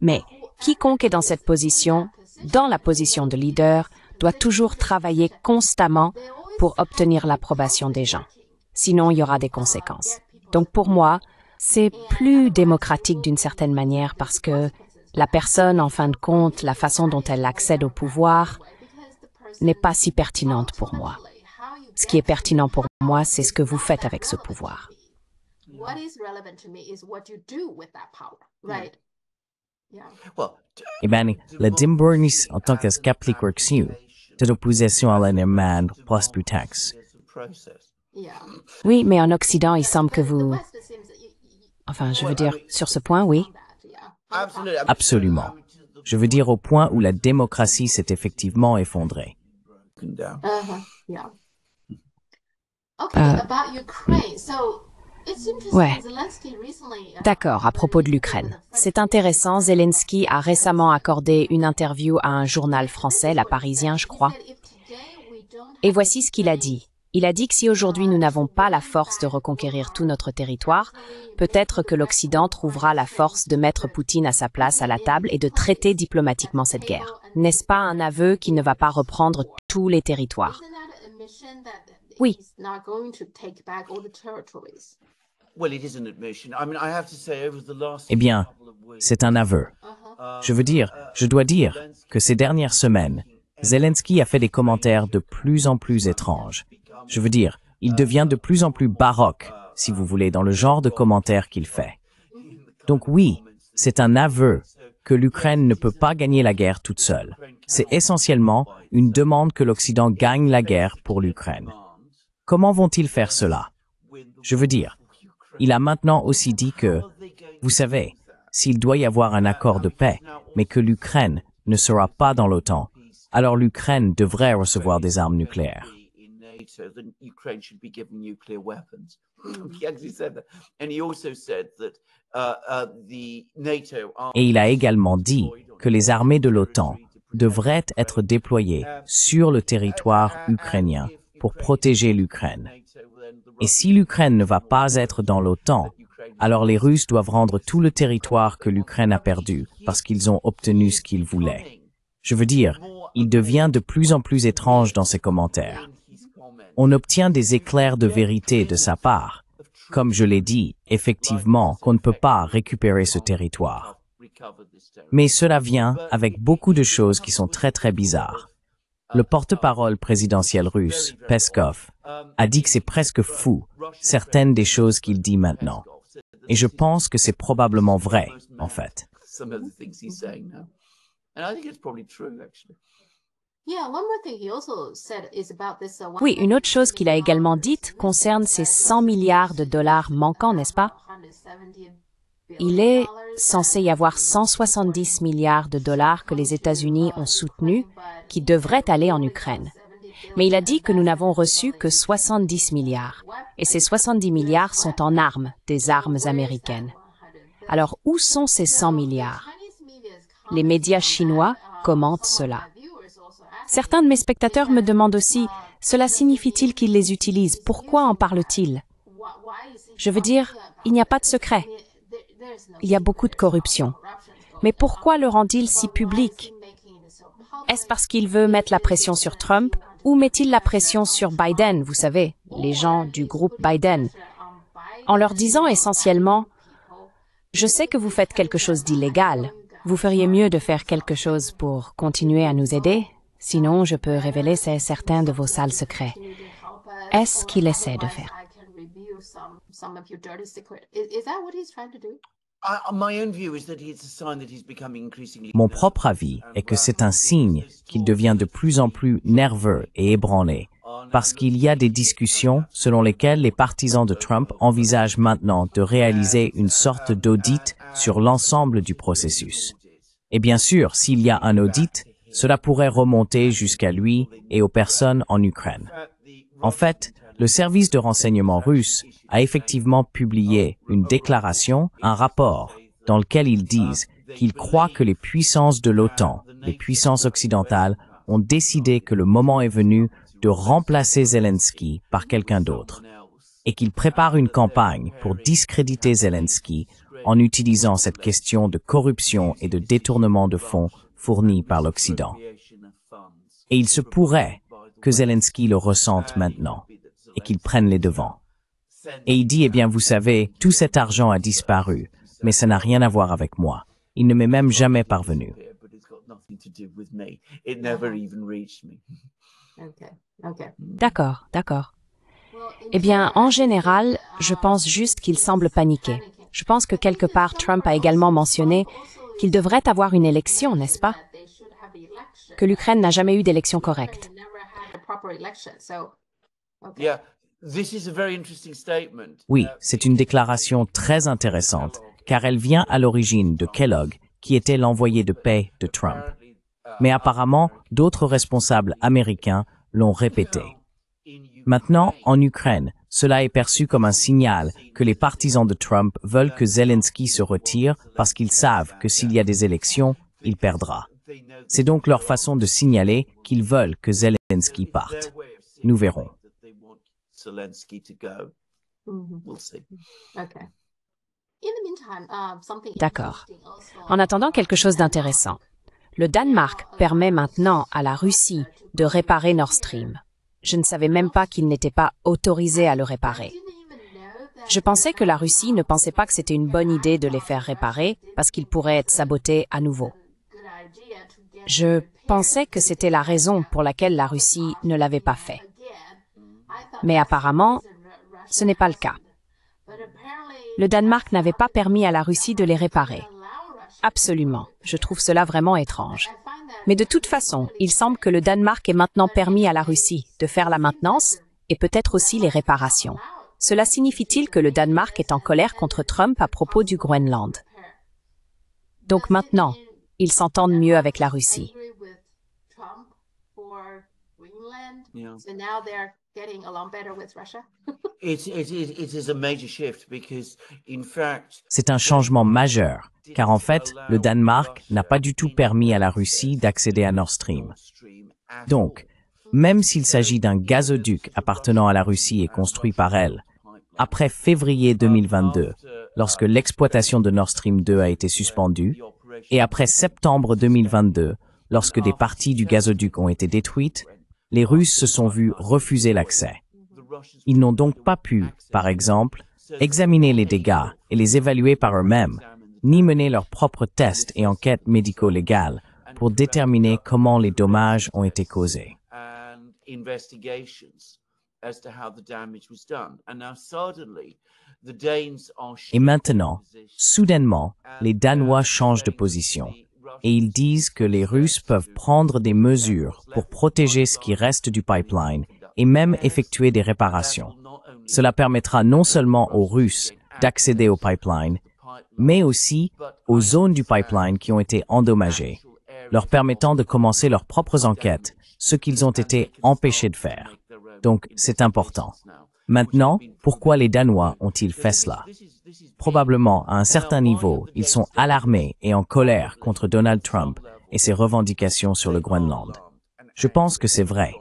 Mais quiconque est dans cette position, dans la position de leader, doit toujours travailler constamment pour obtenir l'approbation des gens. Sinon, il y aura des conséquences. Donc pour moi, c'est plus démocratique d'une certaine manière parce que la personne, en fin de compte, la façon dont elle accède au pouvoir n'est pas si pertinente pour moi. Ce qui est pertinent pour moi, c'est ce que vous faites avec ce pouvoir. Eh bien, le Dimbornis en tant que skeptikerxiu, de opposition à l'animal prosputax. Oui, mais en Occident, il semble que vous... Enfin, je veux dire, sur ce point, oui. Absolument. Je veux dire au point où la démocratie s'est effectivement effondrée. Ouais. D'accord, à propos de l'Ukraine. C'est intéressant, Zelensky a récemment accordé une interview à un journal français, La Parisien, je crois. Et voici ce qu'il a dit. Il a dit que si aujourd'hui nous n'avons pas la force de reconquérir tout notre territoire, peut-être que l'Occident trouvera la force de mettre Poutine à sa place à la table et de traiter diplomatiquement cette guerre. N'est-ce pas un aveu qu'il ne va pas reprendre tous les territoires? Oui. Eh bien, c'est un aveu. Je dois dire que ces dernières semaines, Zelensky a fait des commentaires de plus en plus étranges. Je veux dire, il devient de plus en plus baroque, si vous voulez, dans le genre de commentaires qu'il fait. Donc oui, c'est un aveu que l'Ukraine ne peut pas gagner la guerre toute seule. C'est essentiellement une demande que l'Occident gagne la guerre pour l'Ukraine. Comment vont-ils faire cela? Je veux dire, il a maintenant aussi dit que, vous savez, s'il doit y avoir un accord de paix, mais que l'Ukraine ne sera pas dans l'OTAN, alors l'Ukraine devrait recevoir des armes nucléaires. Et il a également dit que les armées de l'OTAN devraient être déployées sur le territoire ukrainien pour protéger l'Ukraine. Et si l'Ukraine ne va pas être dans l'OTAN, alors les Russes doivent rendre tout le territoire que l'Ukraine a perdu parce qu'ils ont obtenu ce qu'ils voulaient. Je veux dire, il devient de plus en plus étrange dans ses commentaires. On obtient des éclairs de vérité de sa part. Comme je l'ai dit, effectivement, qu'on ne peut pas récupérer ce territoire. Mais cela vient avec beaucoup de choses qui sont très très bizarres. Le porte-parole présidentiel russe, Peskov, a dit que c'est presque fou, certaines des choses qu'il dit maintenant. Et je pense que c'est probablement vrai, en fait. Oui, une autre chose qu'il a également dite concerne ces 100 milliards de dollars manquants, n'est-ce pas? Il est censé y avoir 170 milliards de dollars que les États-Unis ont soutenus qui devraient aller en Ukraine. Mais il a dit que nous n'avons reçu que 70 milliards. Et ces 70 milliards sont en armes, des armes américaines. Alors, où sont ces 100 milliards? Les médias chinois commentent cela. Certains de mes spectateurs me demandent aussi, cela signifie-t-il qu'ils les utilisent? Pourquoi en parle-t-il? Je veux dire, il n'y a pas de secret. Il y a beaucoup de corruption. Mais pourquoi le rend-il si public? Est-ce parce qu'il veut mettre la pression sur Trump ou met-il la pression sur Biden, vous savez, les gens du groupe Biden, en leur disant essentiellement « Je sais que vous faites quelque chose d'illégal. Vous feriez mieux de faire quelque chose pour continuer à nous aider, sinon je peux révéler certains de vos sales secrets. » Est-ce qu'il essaie de faire? Mon propre avis est que c'est un signe qu'il devient de plus en plus nerveux et ébranlé, parce qu'il y a des discussions selon lesquelles les partisans de Trump envisagent maintenant de réaliser une sorte d'audit sur l'ensemble du processus. Et bien sûr, s'il y a un audit, cela pourrait remonter jusqu'à lui et aux personnes en Ukraine. En fait, le service de renseignement russe a effectivement publié une déclaration, un rapport, dans lequel ils disent qu'ils croient que les puissances de l'OTAN, les puissances occidentales, ont décidé que le moment est venu de remplacer Zelensky par quelqu'un d'autre, et qu'ils préparent une campagne pour discréditer Zelensky en utilisant cette question de corruption et de détournement de fonds fournis par l'Occident. Et il se pourrait que Zelensky le ressente maintenant et qu'il prenne les devants. Et il dit, eh bien, vous savez, tout cet argent a disparu, mais ça n'a rien à voir avec moi. Il ne m'est même jamais parvenu. D'accord, d'accord. Eh bien, en général, je pense juste qu'il semble paniquer. Je pense que quelque part, Trump a également mentionné qu'il devrait avoir une élection, n'est-ce pas? Que l'Ukraine n'a jamais eu d'élection correcte. Oui, c'est une déclaration très intéressante, car elle vient à l'origine de Kellogg, qui était l'envoyé de paix de Trump. Mais apparemment, d'autres responsables américains l'ont répété. Maintenant, en Ukraine, cela est perçu comme un signal que les partisans de Trump veulent que Zelensky se retire parce qu'ils savent que s'il y a des élections, il perdra. C'est donc leur façon de signaler qu'ils veulent que Zelensky parte. Nous verrons. D'accord. En attendant quelque chose d'intéressant, le Danemark permet maintenant à la Russie de réparer Nord Stream. Je ne savais même pas qu'il n'était pas autorisé à le réparer. Je pensais que la Russie ne pensait pas que c'était une bonne idée de les faire réparer parce qu'ils pourraient être sabotés à nouveau. Je pensais que c'était la raison pour laquelle la Russie ne l'avait pas fait. Mais apparemment, ce n'est pas le cas. Le Danemark n'avait pas permis à la Russie de les réparer. Absolument. Je trouve cela vraiment étrange. Mais de toute façon, il semble que le Danemark ait maintenant permis à la Russie de faire la maintenance et peut-être aussi les réparations. Cela signifie-t-il que le Danemark est en colère contre Trump à propos du Groenland? Donc maintenant, ils s'entendent mieux avec la Russie. C'est un changement majeur, car en fait, le Danemark n'a pas du tout permis à la Russie d'accéder à Nord Stream. Donc, même s'il s'agit d'un gazoduc appartenant à la Russie et construit par elle, après février 2022, lorsque l'exploitation de Nord Stream 2 a été suspendue, et après septembre 2022, lorsque des parties du gazoduc ont été détruites, les Russes se sont vus refuser l'accès. Ils n'ont donc pas pu, par exemple, examiner les dégâts et les évaluer par eux-mêmes, ni mener leurs propres tests et enquêtes médico-légales pour déterminer comment les dommages ont été causés. Et maintenant, soudainement, les Danois changent de position et ils disent que les Russes peuvent prendre des mesures pour protéger ce qui reste du pipeline et même effectuer des réparations. Cela permettra non seulement aux Russes d'accéder au pipeline, mais aussi aux zones du pipeline qui ont été endommagées, leur permettant de commencer leurs propres enquêtes, ce qu'ils ont été empêchés de faire. Donc, c'est important. Maintenant, pourquoi les Danois ont-ils fait cela? Probablement, à un certain niveau, ils sont alarmés et en colère contre Donald Trump et ses revendications sur le Groenland. Je pense que c'est vrai.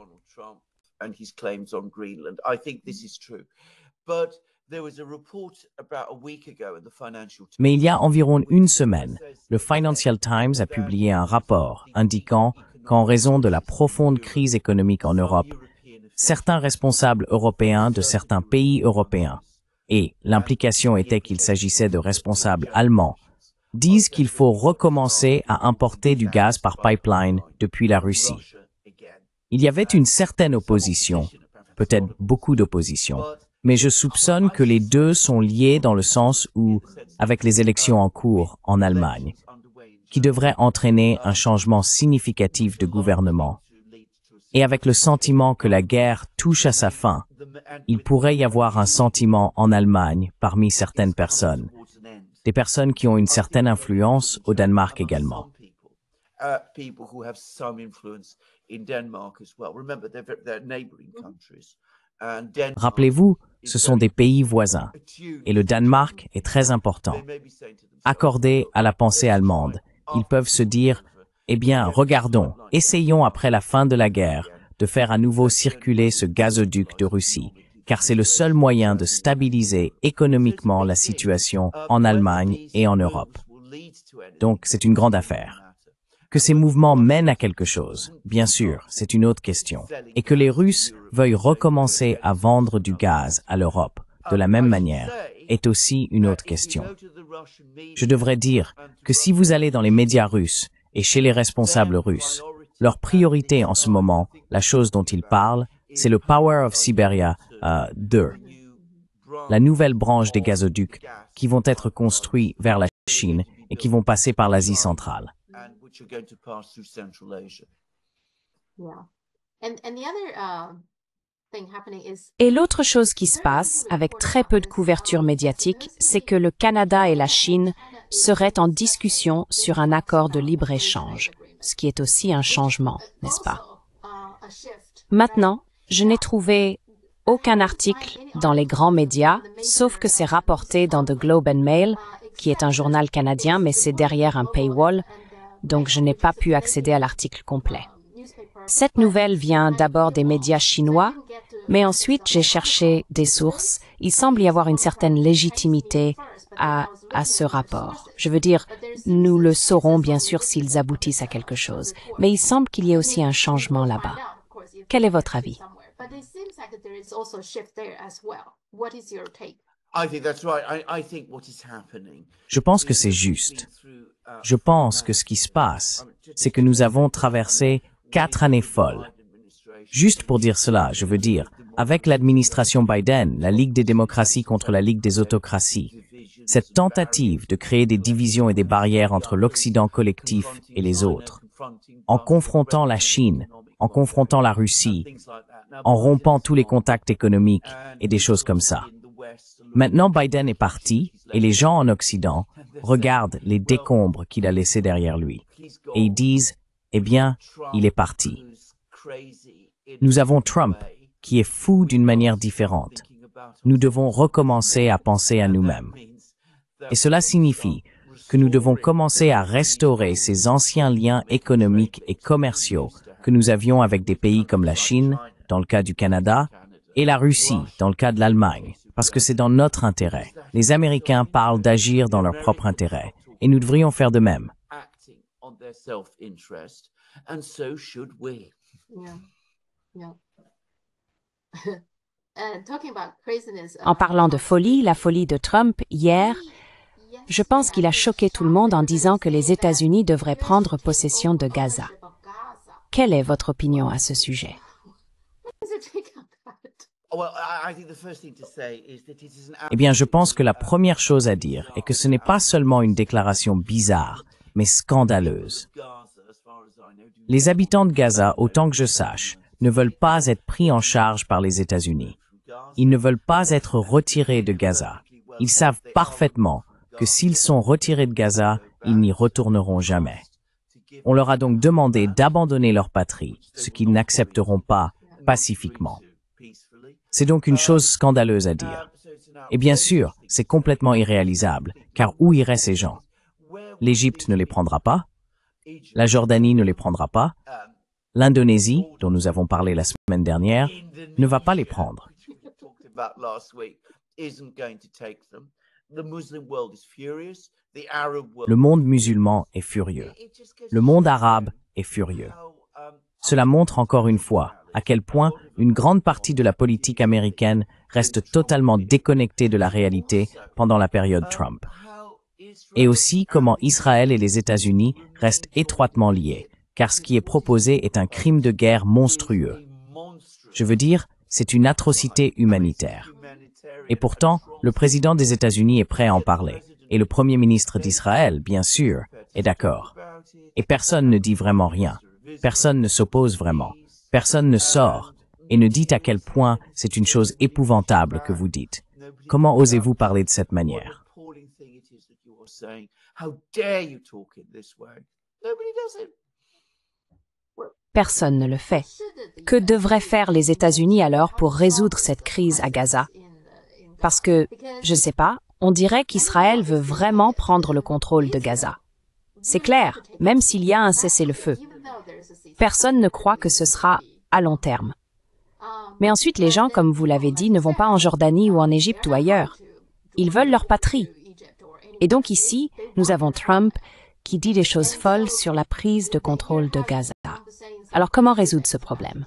Mais il y a environ une semaine, le Financial Times a publié un rapport indiquant qu'en raison de la profonde crise économique en Europe, certains responsables européens de certains pays européens, et l'implication était qu'il s'agissait de responsables allemands, disent qu'il faut recommencer à importer du gaz par pipeline depuis la Russie. Il y avait une certaine opposition, peut-être beaucoup d'opposition, mais je soupçonne que les deux sont liés dans le sens où, avec les élections en cours en Allemagne, qui devraient entraîner un changement significatif de gouvernement, et avec le sentiment que la guerre touche à sa fin, il pourrait y avoir un sentiment en Allemagne parmi certaines personnes, des personnes qui ont une certaine influence au Danemark également. people who have some influence in Denmark as well. Remember, they're neighboring countries. Rappelez-vous, ce sont des pays voisins, et le Danemark est très important. Accordé à la pensée allemande, ils peuvent se dire, eh bien, regardons, essayons après la fin de la guerre de faire à nouveau circuler ce gazoduc de Russie, car c'est le seul moyen de stabiliser économiquement la situation en Allemagne et en Europe. Donc, c'est une grande affaire. Que ces mouvements mènent à quelque chose, bien sûr, c'est une autre question. Et que les Russes veuillent recommencer à vendre du gaz à l'Europe de la même manière est aussi une autre question. Je devrais dire que si vous allez dans les médias russes et chez les responsables russes, leur priorité en ce moment, la chose dont ils parlent, c'est le Power of Siberia 2, la nouvelle branche des gazoducs qui vont être construits vers la Chine et qui vont passer par l'Asie centrale. Et l'autre chose qui se passe, avec très peu de couverture médiatique, c'est que le Canada et la Chine seraient en discussion sur un accord de libre-échange, ce qui est aussi un changement, n'est-ce pas? Maintenant, je n'ai trouvé aucun article dans les grands médias, sauf que c'est rapporté dans The Globe and Mail, qui est un journal canadien, mais c'est derrière un paywall, donc je n'ai pas pu accéder à l'article complet. Cette nouvelle vient d'abord des médias chinois, mais ensuite j'ai cherché des sources. Il semble y avoir une certaine légitimité à ce rapport. Je veux dire, nous le saurons bien sûr s'ils aboutissent à quelque chose, mais il semble qu'il y ait aussi un changement là-bas. Quel est votre avis? Je pense que c'est juste. Je pense que ce qui se passe, c'est que nous avons traversé 4 années folles. Juste pour dire cela, je veux dire, avec l'administration Biden, la Ligue des démocraties contre la Ligue des autocraties, cette tentative de créer des divisions et des barrières entre l'Occident collectif et les autres, en confrontant la Chine, en confrontant la Russie, en rompant tous les contacts économiques et des choses comme ça. Maintenant, Biden est parti et les gens en Occident regardent les décombres qu'il a laissés derrière lui. Et ils disent, eh bien, il est parti. Nous avons Trump, qui est fou d'une manière différente. Nous devons recommencer à penser à nous-mêmes. Et cela signifie que nous devons commencer à restaurer ces anciens liens économiques et commerciaux que nous avions avec des pays comme la Chine, dans le cas du Canada, et la Russie, dans le cas de l'Allemagne, parce que c'est dans notre intérêt. Les Américains parlent d'agir dans leur propre intérêt, et nous devrions faire de même. En parlant de folie, la folie de Trump, hier, je pense qu'il a choqué tout le monde en disant que les États-Unis devraient prendre possession de Gaza. Quelle est votre opinion à ce sujet? Eh bien, je pense que la première chose à dire est que ce n'est pas seulement une déclaration bizarre, mais scandaleuse. Les habitants de Gaza, autant que je sache, ne veulent pas être pris en charge par les États-Unis. Ils ne veulent pas être retirés de Gaza. Ils savent parfaitement que s'ils sont retirés de Gaza, ils n'y retourneront jamais. On leur a donc demandé d'abandonner leur patrie, ce qu'ils n'accepteront pas pacifiquement. C'est donc une chose scandaleuse à dire. Et bien sûr, c'est complètement irréalisable, car où iraient ces gens? L'Égypte ne les prendra pas, la Jordanie ne les prendra pas, l'Indonésie, dont nous avons parlé la semaine dernière, ne va pas les prendre. Le monde musulman est furieux. Le monde arabe est furieux. Cela montre encore une fois à quel point une grande partie de la politique américaine reste totalement déconnectée de la réalité pendant la période Trump. Et aussi comment Israël et les États-Unis restent étroitement liés, car ce qui est proposé est un crime de guerre monstrueux. Je veux dire, c'est une atrocité humanitaire. Et pourtant, le président des États-Unis est prêt à en parler. Et le premier ministre d'Israël, bien sûr, est d'accord. Et personne ne dit vraiment rien. Personne ne s'oppose vraiment. Personne ne sort et ne dit à quel point c'est une chose épouvantable que vous dites. Comment osez-vous parler de cette manière? Personne ne le fait. Que devraient faire les États-Unis alors pour résoudre cette crise à Gaza? Parce que, je ne sais pas, on dirait qu'Israël veut vraiment prendre le contrôle de Gaza. C'est clair, même s'il y a un cessez-le-feu. Personne ne croit que ce sera à long terme. Mais ensuite, les gens, comme vous l'avez dit, ne vont pas en Jordanie ou en Égypte ou ailleurs. Ils veulent leur patrie. Et donc ici, nous avons Trump qui dit des choses folles sur la prise de contrôle de Gaza. Alors comment résoudre ce problème?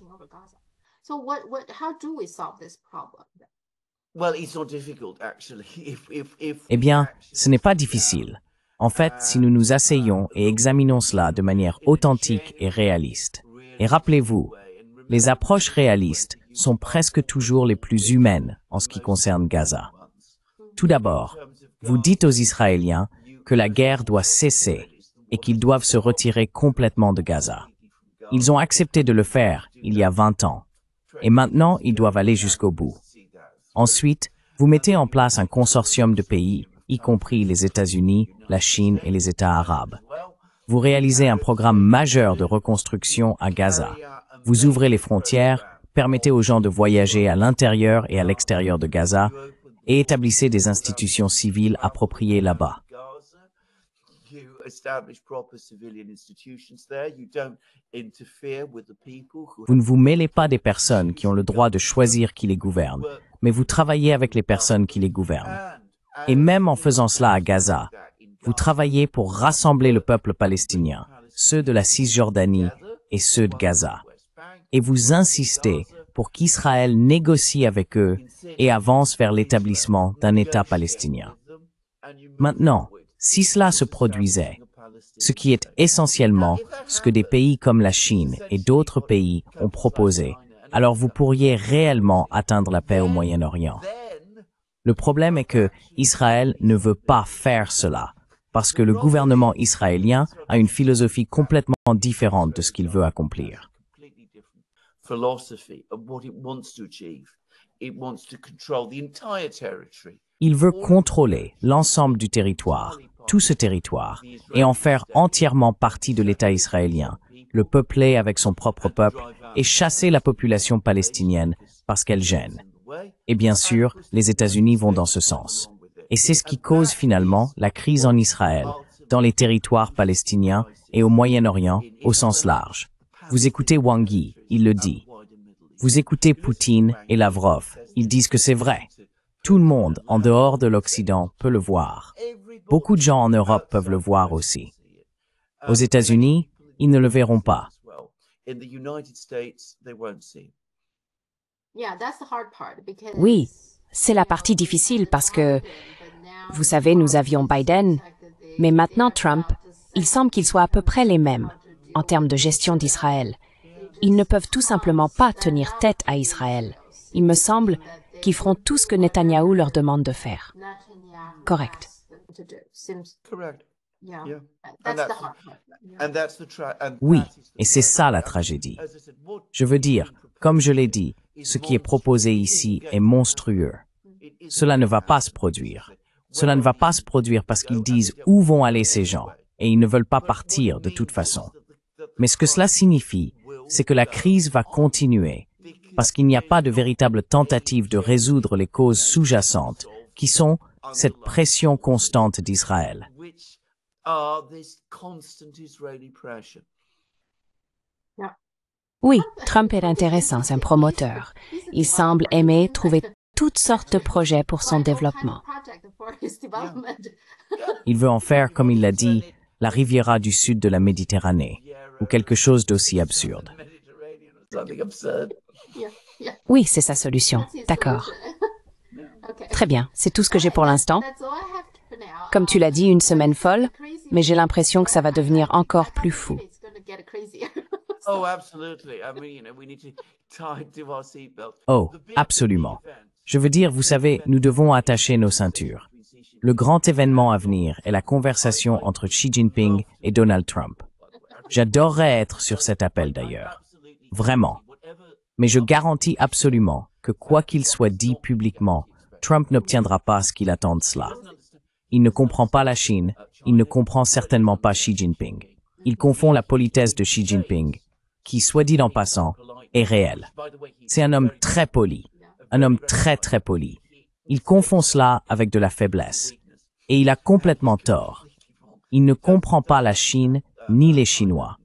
Eh bien, ce n'est pas difficile. En fait, si nous nous asseyons et examinons cela de manière authentique et réaliste. Et rappelez-vous, les approches réalistes sont presque toujours les plus humaines en ce qui concerne Gaza. Tout d'abord, vous dites aux Israéliens que la guerre doit cesser et qu'ils doivent se retirer complètement de Gaza. Ils ont accepté de le faire il y a 20 ans. Et maintenant, ils doivent aller jusqu'au bout. Ensuite, vous mettez en place un consortium de pays, y compris les États-Unis, la Chine et les États arabes. Vous réalisez un programme majeur de reconstruction à Gaza. Vous ouvrez les frontières, permettez aux gens de voyager à l'intérieur et à l'extérieur de Gaza et établissez des institutions civiles appropriées là-bas. Vous ne vous mêlez pas des personnes qui ont le droit de choisir qui les gouverne, mais vous travaillez avec les personnes qui les gouvernent. Et même en faisant cela à Gaza, vous travaillez pour rassembler le peuple palestinien, ceux de la Cisjordanie et ceux de Gaza. Et vous insistez pour qu'Israël négocie avec eux et avance vers l'établissement d'un État palestinien. Maintenant, si cela se produisait, ce qui est essentiellement ce que des pays comme la Chine et d'autres pays ont proposé, alors vous pourriez réellement atteindre la paix au Moyen-Orient. Le problème est que Israël ne veut pas faire cela, parce que le gouvernement israélien a une philosophie complètement différente de ce qu'il veut accomplir. Il veut contrôler l'ensemble du territoire, tout ce territoire, et en faire entièrement partie de l'État israélien, le peupler avec son propre peuple et chasser la population palestinienne parce qu'elle gêne. Et bien sûr, les États-Unis vont dans ce sens. Et c'est ce qui cause finalement la crise en Israël, dans les territoires palestiniens et au Moyen-Orient au sens large. Vous écoutez Wang Yi, il le dit. Vous écoutez Poutine et Lavrov, ils disent que c'est vrai. Tout le monde, en dehors de l'Occident, peut le voir. Beaucoup de gens en Europe peuvent le voir aussi. Aux États-Unis, ils ne le verront pas. Oui, c'est la partie difficile parce que, vous savez, nous avions Biden, mais maintenant Trump, il semble qu'ils soient à peu près les mêmes en termes de gestion d'Israël. Ils ne peuvent tout simplement pas tenir tête à Israël. Il me semble qu'ils feront tout ce que Netanyahou leur demande de faire. Correct. Oui, et c'est ça la tragédie. Je veux dire, comme je l'ai dit, ce qui est proposé ici est monstrueux. Cela ne va pas se produire. Cela ne va pas se produire parce qu'ils disent où vont aller ces gens, et ils ne veulent pas partir de toute façon. Mais ce que cela signifie, c'est que la crise va continuer, parce qu'il n'y a pas de véritable tentative de résoudre les causes sous-jacentes, qui sont cette pression constante d'Israël. Oui, Trump est intéressant, c'est un promoteur. Il semble aimer trouver toutes sortes de projets pour son développement. Il veut en faire, comme il l'a dit, la Riviera du sud de la Méditerranée, ou quelque chose d'aussi absurde. Oui, c'est sa solution. D'accord. Très bien, c'est tout ce que j'ai pour l'instant. Comme tu l'as dit, une semaine folle, mais j'ai l'impression que ça va devenir encore plus fou. Oh, absolument. Je veux dire, vous savez, nous devons attacher nos ceintures. Le grand événement à venir est la conversation entre Xi Jinping et Donald Trump. J'adorerais être sur cet appel d'ailleurs. Vraiment. Mais je garantis absolument que quoi qu'il soit dit publiquement, Trump n'obtiendra pas ce qu'il attend de cela. Il ne comprend pas la Chine, il ne comprend certainement pas Xi Jinping. Il confond la politesse de Xi Jinping qui, soit dit en passant, est réel. C'est un homme très poli, un homme très très poli. Il confond cela avec de la faiblesse. Et il a complètement tort. Il ne comprend pas la Chine ni les Chinois.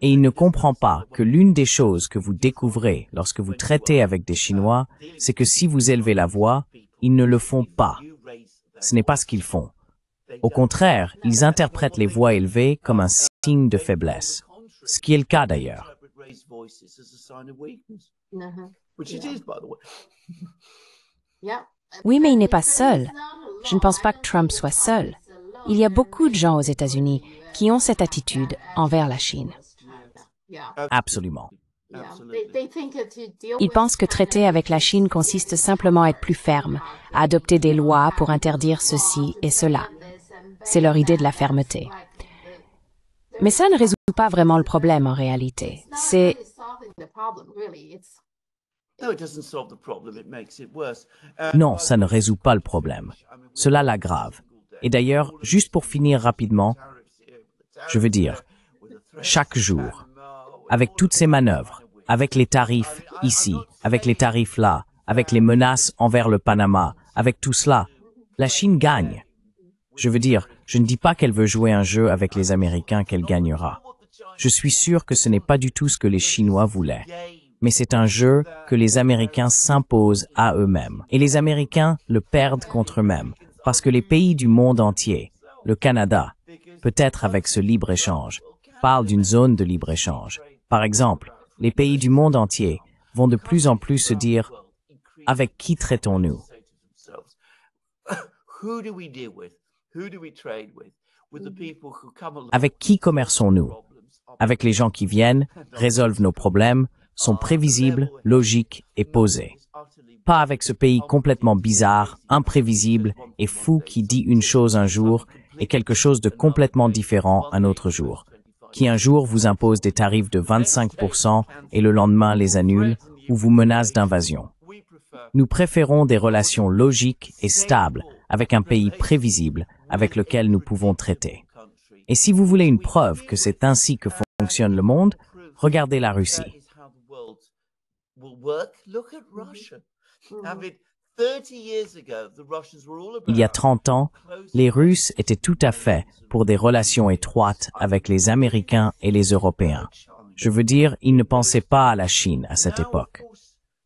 Et il ne comprend pas que l'une des choses que vous découvrez lorsque vous traitez avec des Chinois, c'est que si vous élevez la voix, ils ne le font pas. Ce n'est pas ce qu'ils font. Au contraire, ils interprètent les voix élevées comme un signe de faiblesse. Ce qui est le cas d'ailleurs. Oui, mais il n'est pas seul. Je ne pense pas que Trump soit seul. Il y a beaucoup de gens aux États-Unis qui ont cette attitude envers la Chine. Absolument. Ils pensent que traiter avec la Chine consiste simplement à être plus ferme, à adopter des lois pour interdire ceci et cela. C'est leur idée de la fermeté. Mais ça ne résout pas vraiment le problème en réalité. C'est... Non, ça ne résout pas le problème. Cela l'aggrave. Et d'ailleurs, juste pour finir rapidement, je veux dire, chaque jour, avec toutes ces manœuvres, avec les tarifs ici, avec les tarifs là, avec les menaces envers le Panama, avec tout cela, la Chine gagne. Je veux dire, je ne dis pas qu'elle veut jouer un jeu avec les Américains qu'elle gagnera. Je suis sûr que ce n'est pas du tout ce que les Chinois voulaient. Mais c'est un jeu que les Américains s'imposent à eux-mêmes. Et les Américains le perdent contre eux-mêmes. Parce que les pays du monde entier, le Canada, peut-être avec ce libre-échange, parlent d'une zone de libre-échange. Par exemple, les pays du monde entier vont de plus en plus se dire « Avec qui traitons-nous » Avec qui commerçons-nous? Avec les gens qui viennent, résolvent nos problèmes, sont prévisibles, logiques et posés. Pas avec ce pays complètement bizarre, imprévisible et fou qui dit une chose un jour et quelque chose de complètement différent un autre jour. Qui un jour vous impose des tarifs de 25% et le lendemain les annule ou vous menace d'invasion. Nous préférons des relations logiques et stables avec un pays prévisible avec lequel nous pouvons traiter. Et si vous voulez une preuve que c'est ainsi que fonctionne le monde, regardez la Russie. Il y a 30 ans, les Russes étaient tout à fait pour des relations étroites avec les Américains et les Européens. Je veux dire, ils ne pensaient pas à la Chine à cette époque.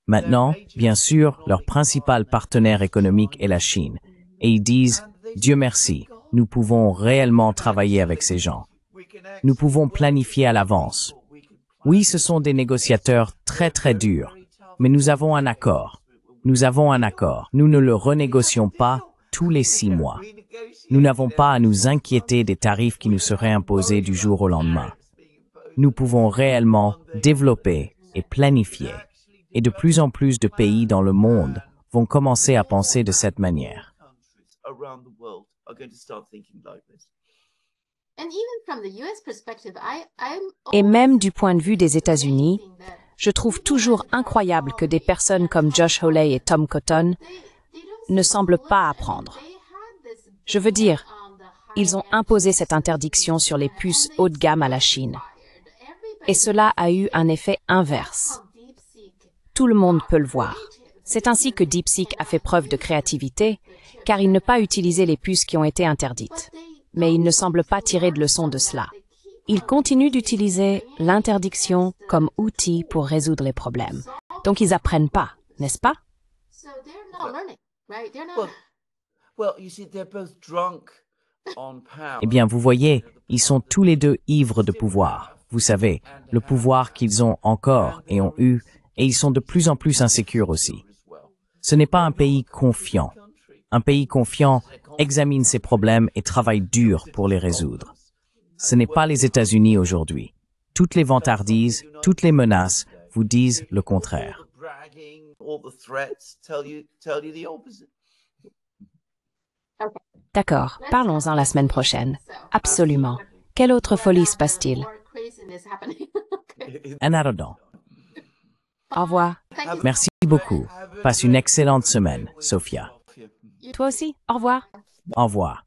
Maintenant, bien sûr, leur principal partenaire économique est la Chine. Et ils disent, Dieu merci, nous pouvons réellement travailler avec ces gens. Nous pouvons planifier à l'avance. Oui, ce sont des négociateurs très très durs, mais nous avons un accord. Nous avons un accord. Nous ne le renégocions pas tous les 6 mois. Nous n'avons pas à nous inquiéter des tarifs qui nous seraient imposés du jour au lendemain. Nous pouvons réellement développer et planifier. Et de plus en plus de pays dans le monde vont commencer à penser de cette manière. Et même du point de vue des États-Unis, je trouve toujours incroyable que des personnes comme Josh Hawley et Tom Cotton ne semblent pas apprendre. Je veux dire, ils ont imposé cette interdiction sur les puces haut de gamme à la Chine. Et cela a eu un effet inverse. Tout le monde peut le voir. C'est ainsi que DeepSeek a fait preuve de créativité, car il n'a pas utilisé les puces qui ont été interdites. Mais il ne semble pas tirer de leçon de cela. Il continue d'utiliser l'interdiction comme outil pour résoudre les problèmes. Donc ils apprennent pas, n'est-ce pas? Eh bien, vous voyez, ils sont tous les deux ivres de pouvoir. Vous savez, le pouvoir qu'ils ont encore et ont eu, et ils sont de plus en plus insécures aussi. Ce n'est pas un pays confiant. Un pays confiant examine ses problèmes et travaille dur pour les résoudre. Ce n'est pas les États-Unis aujourd'hui. Toutes les vantardises, toutes les menaces vous disent le contraire. D'accord, parlons-en la semaine prochaine. Absolument. Quelle autre folie se passe-t-il? En attendant, Au revoir. merci beaucoup. Passe une excellente semaine, Sophia. Toi aussi, au revoir. Au revoir.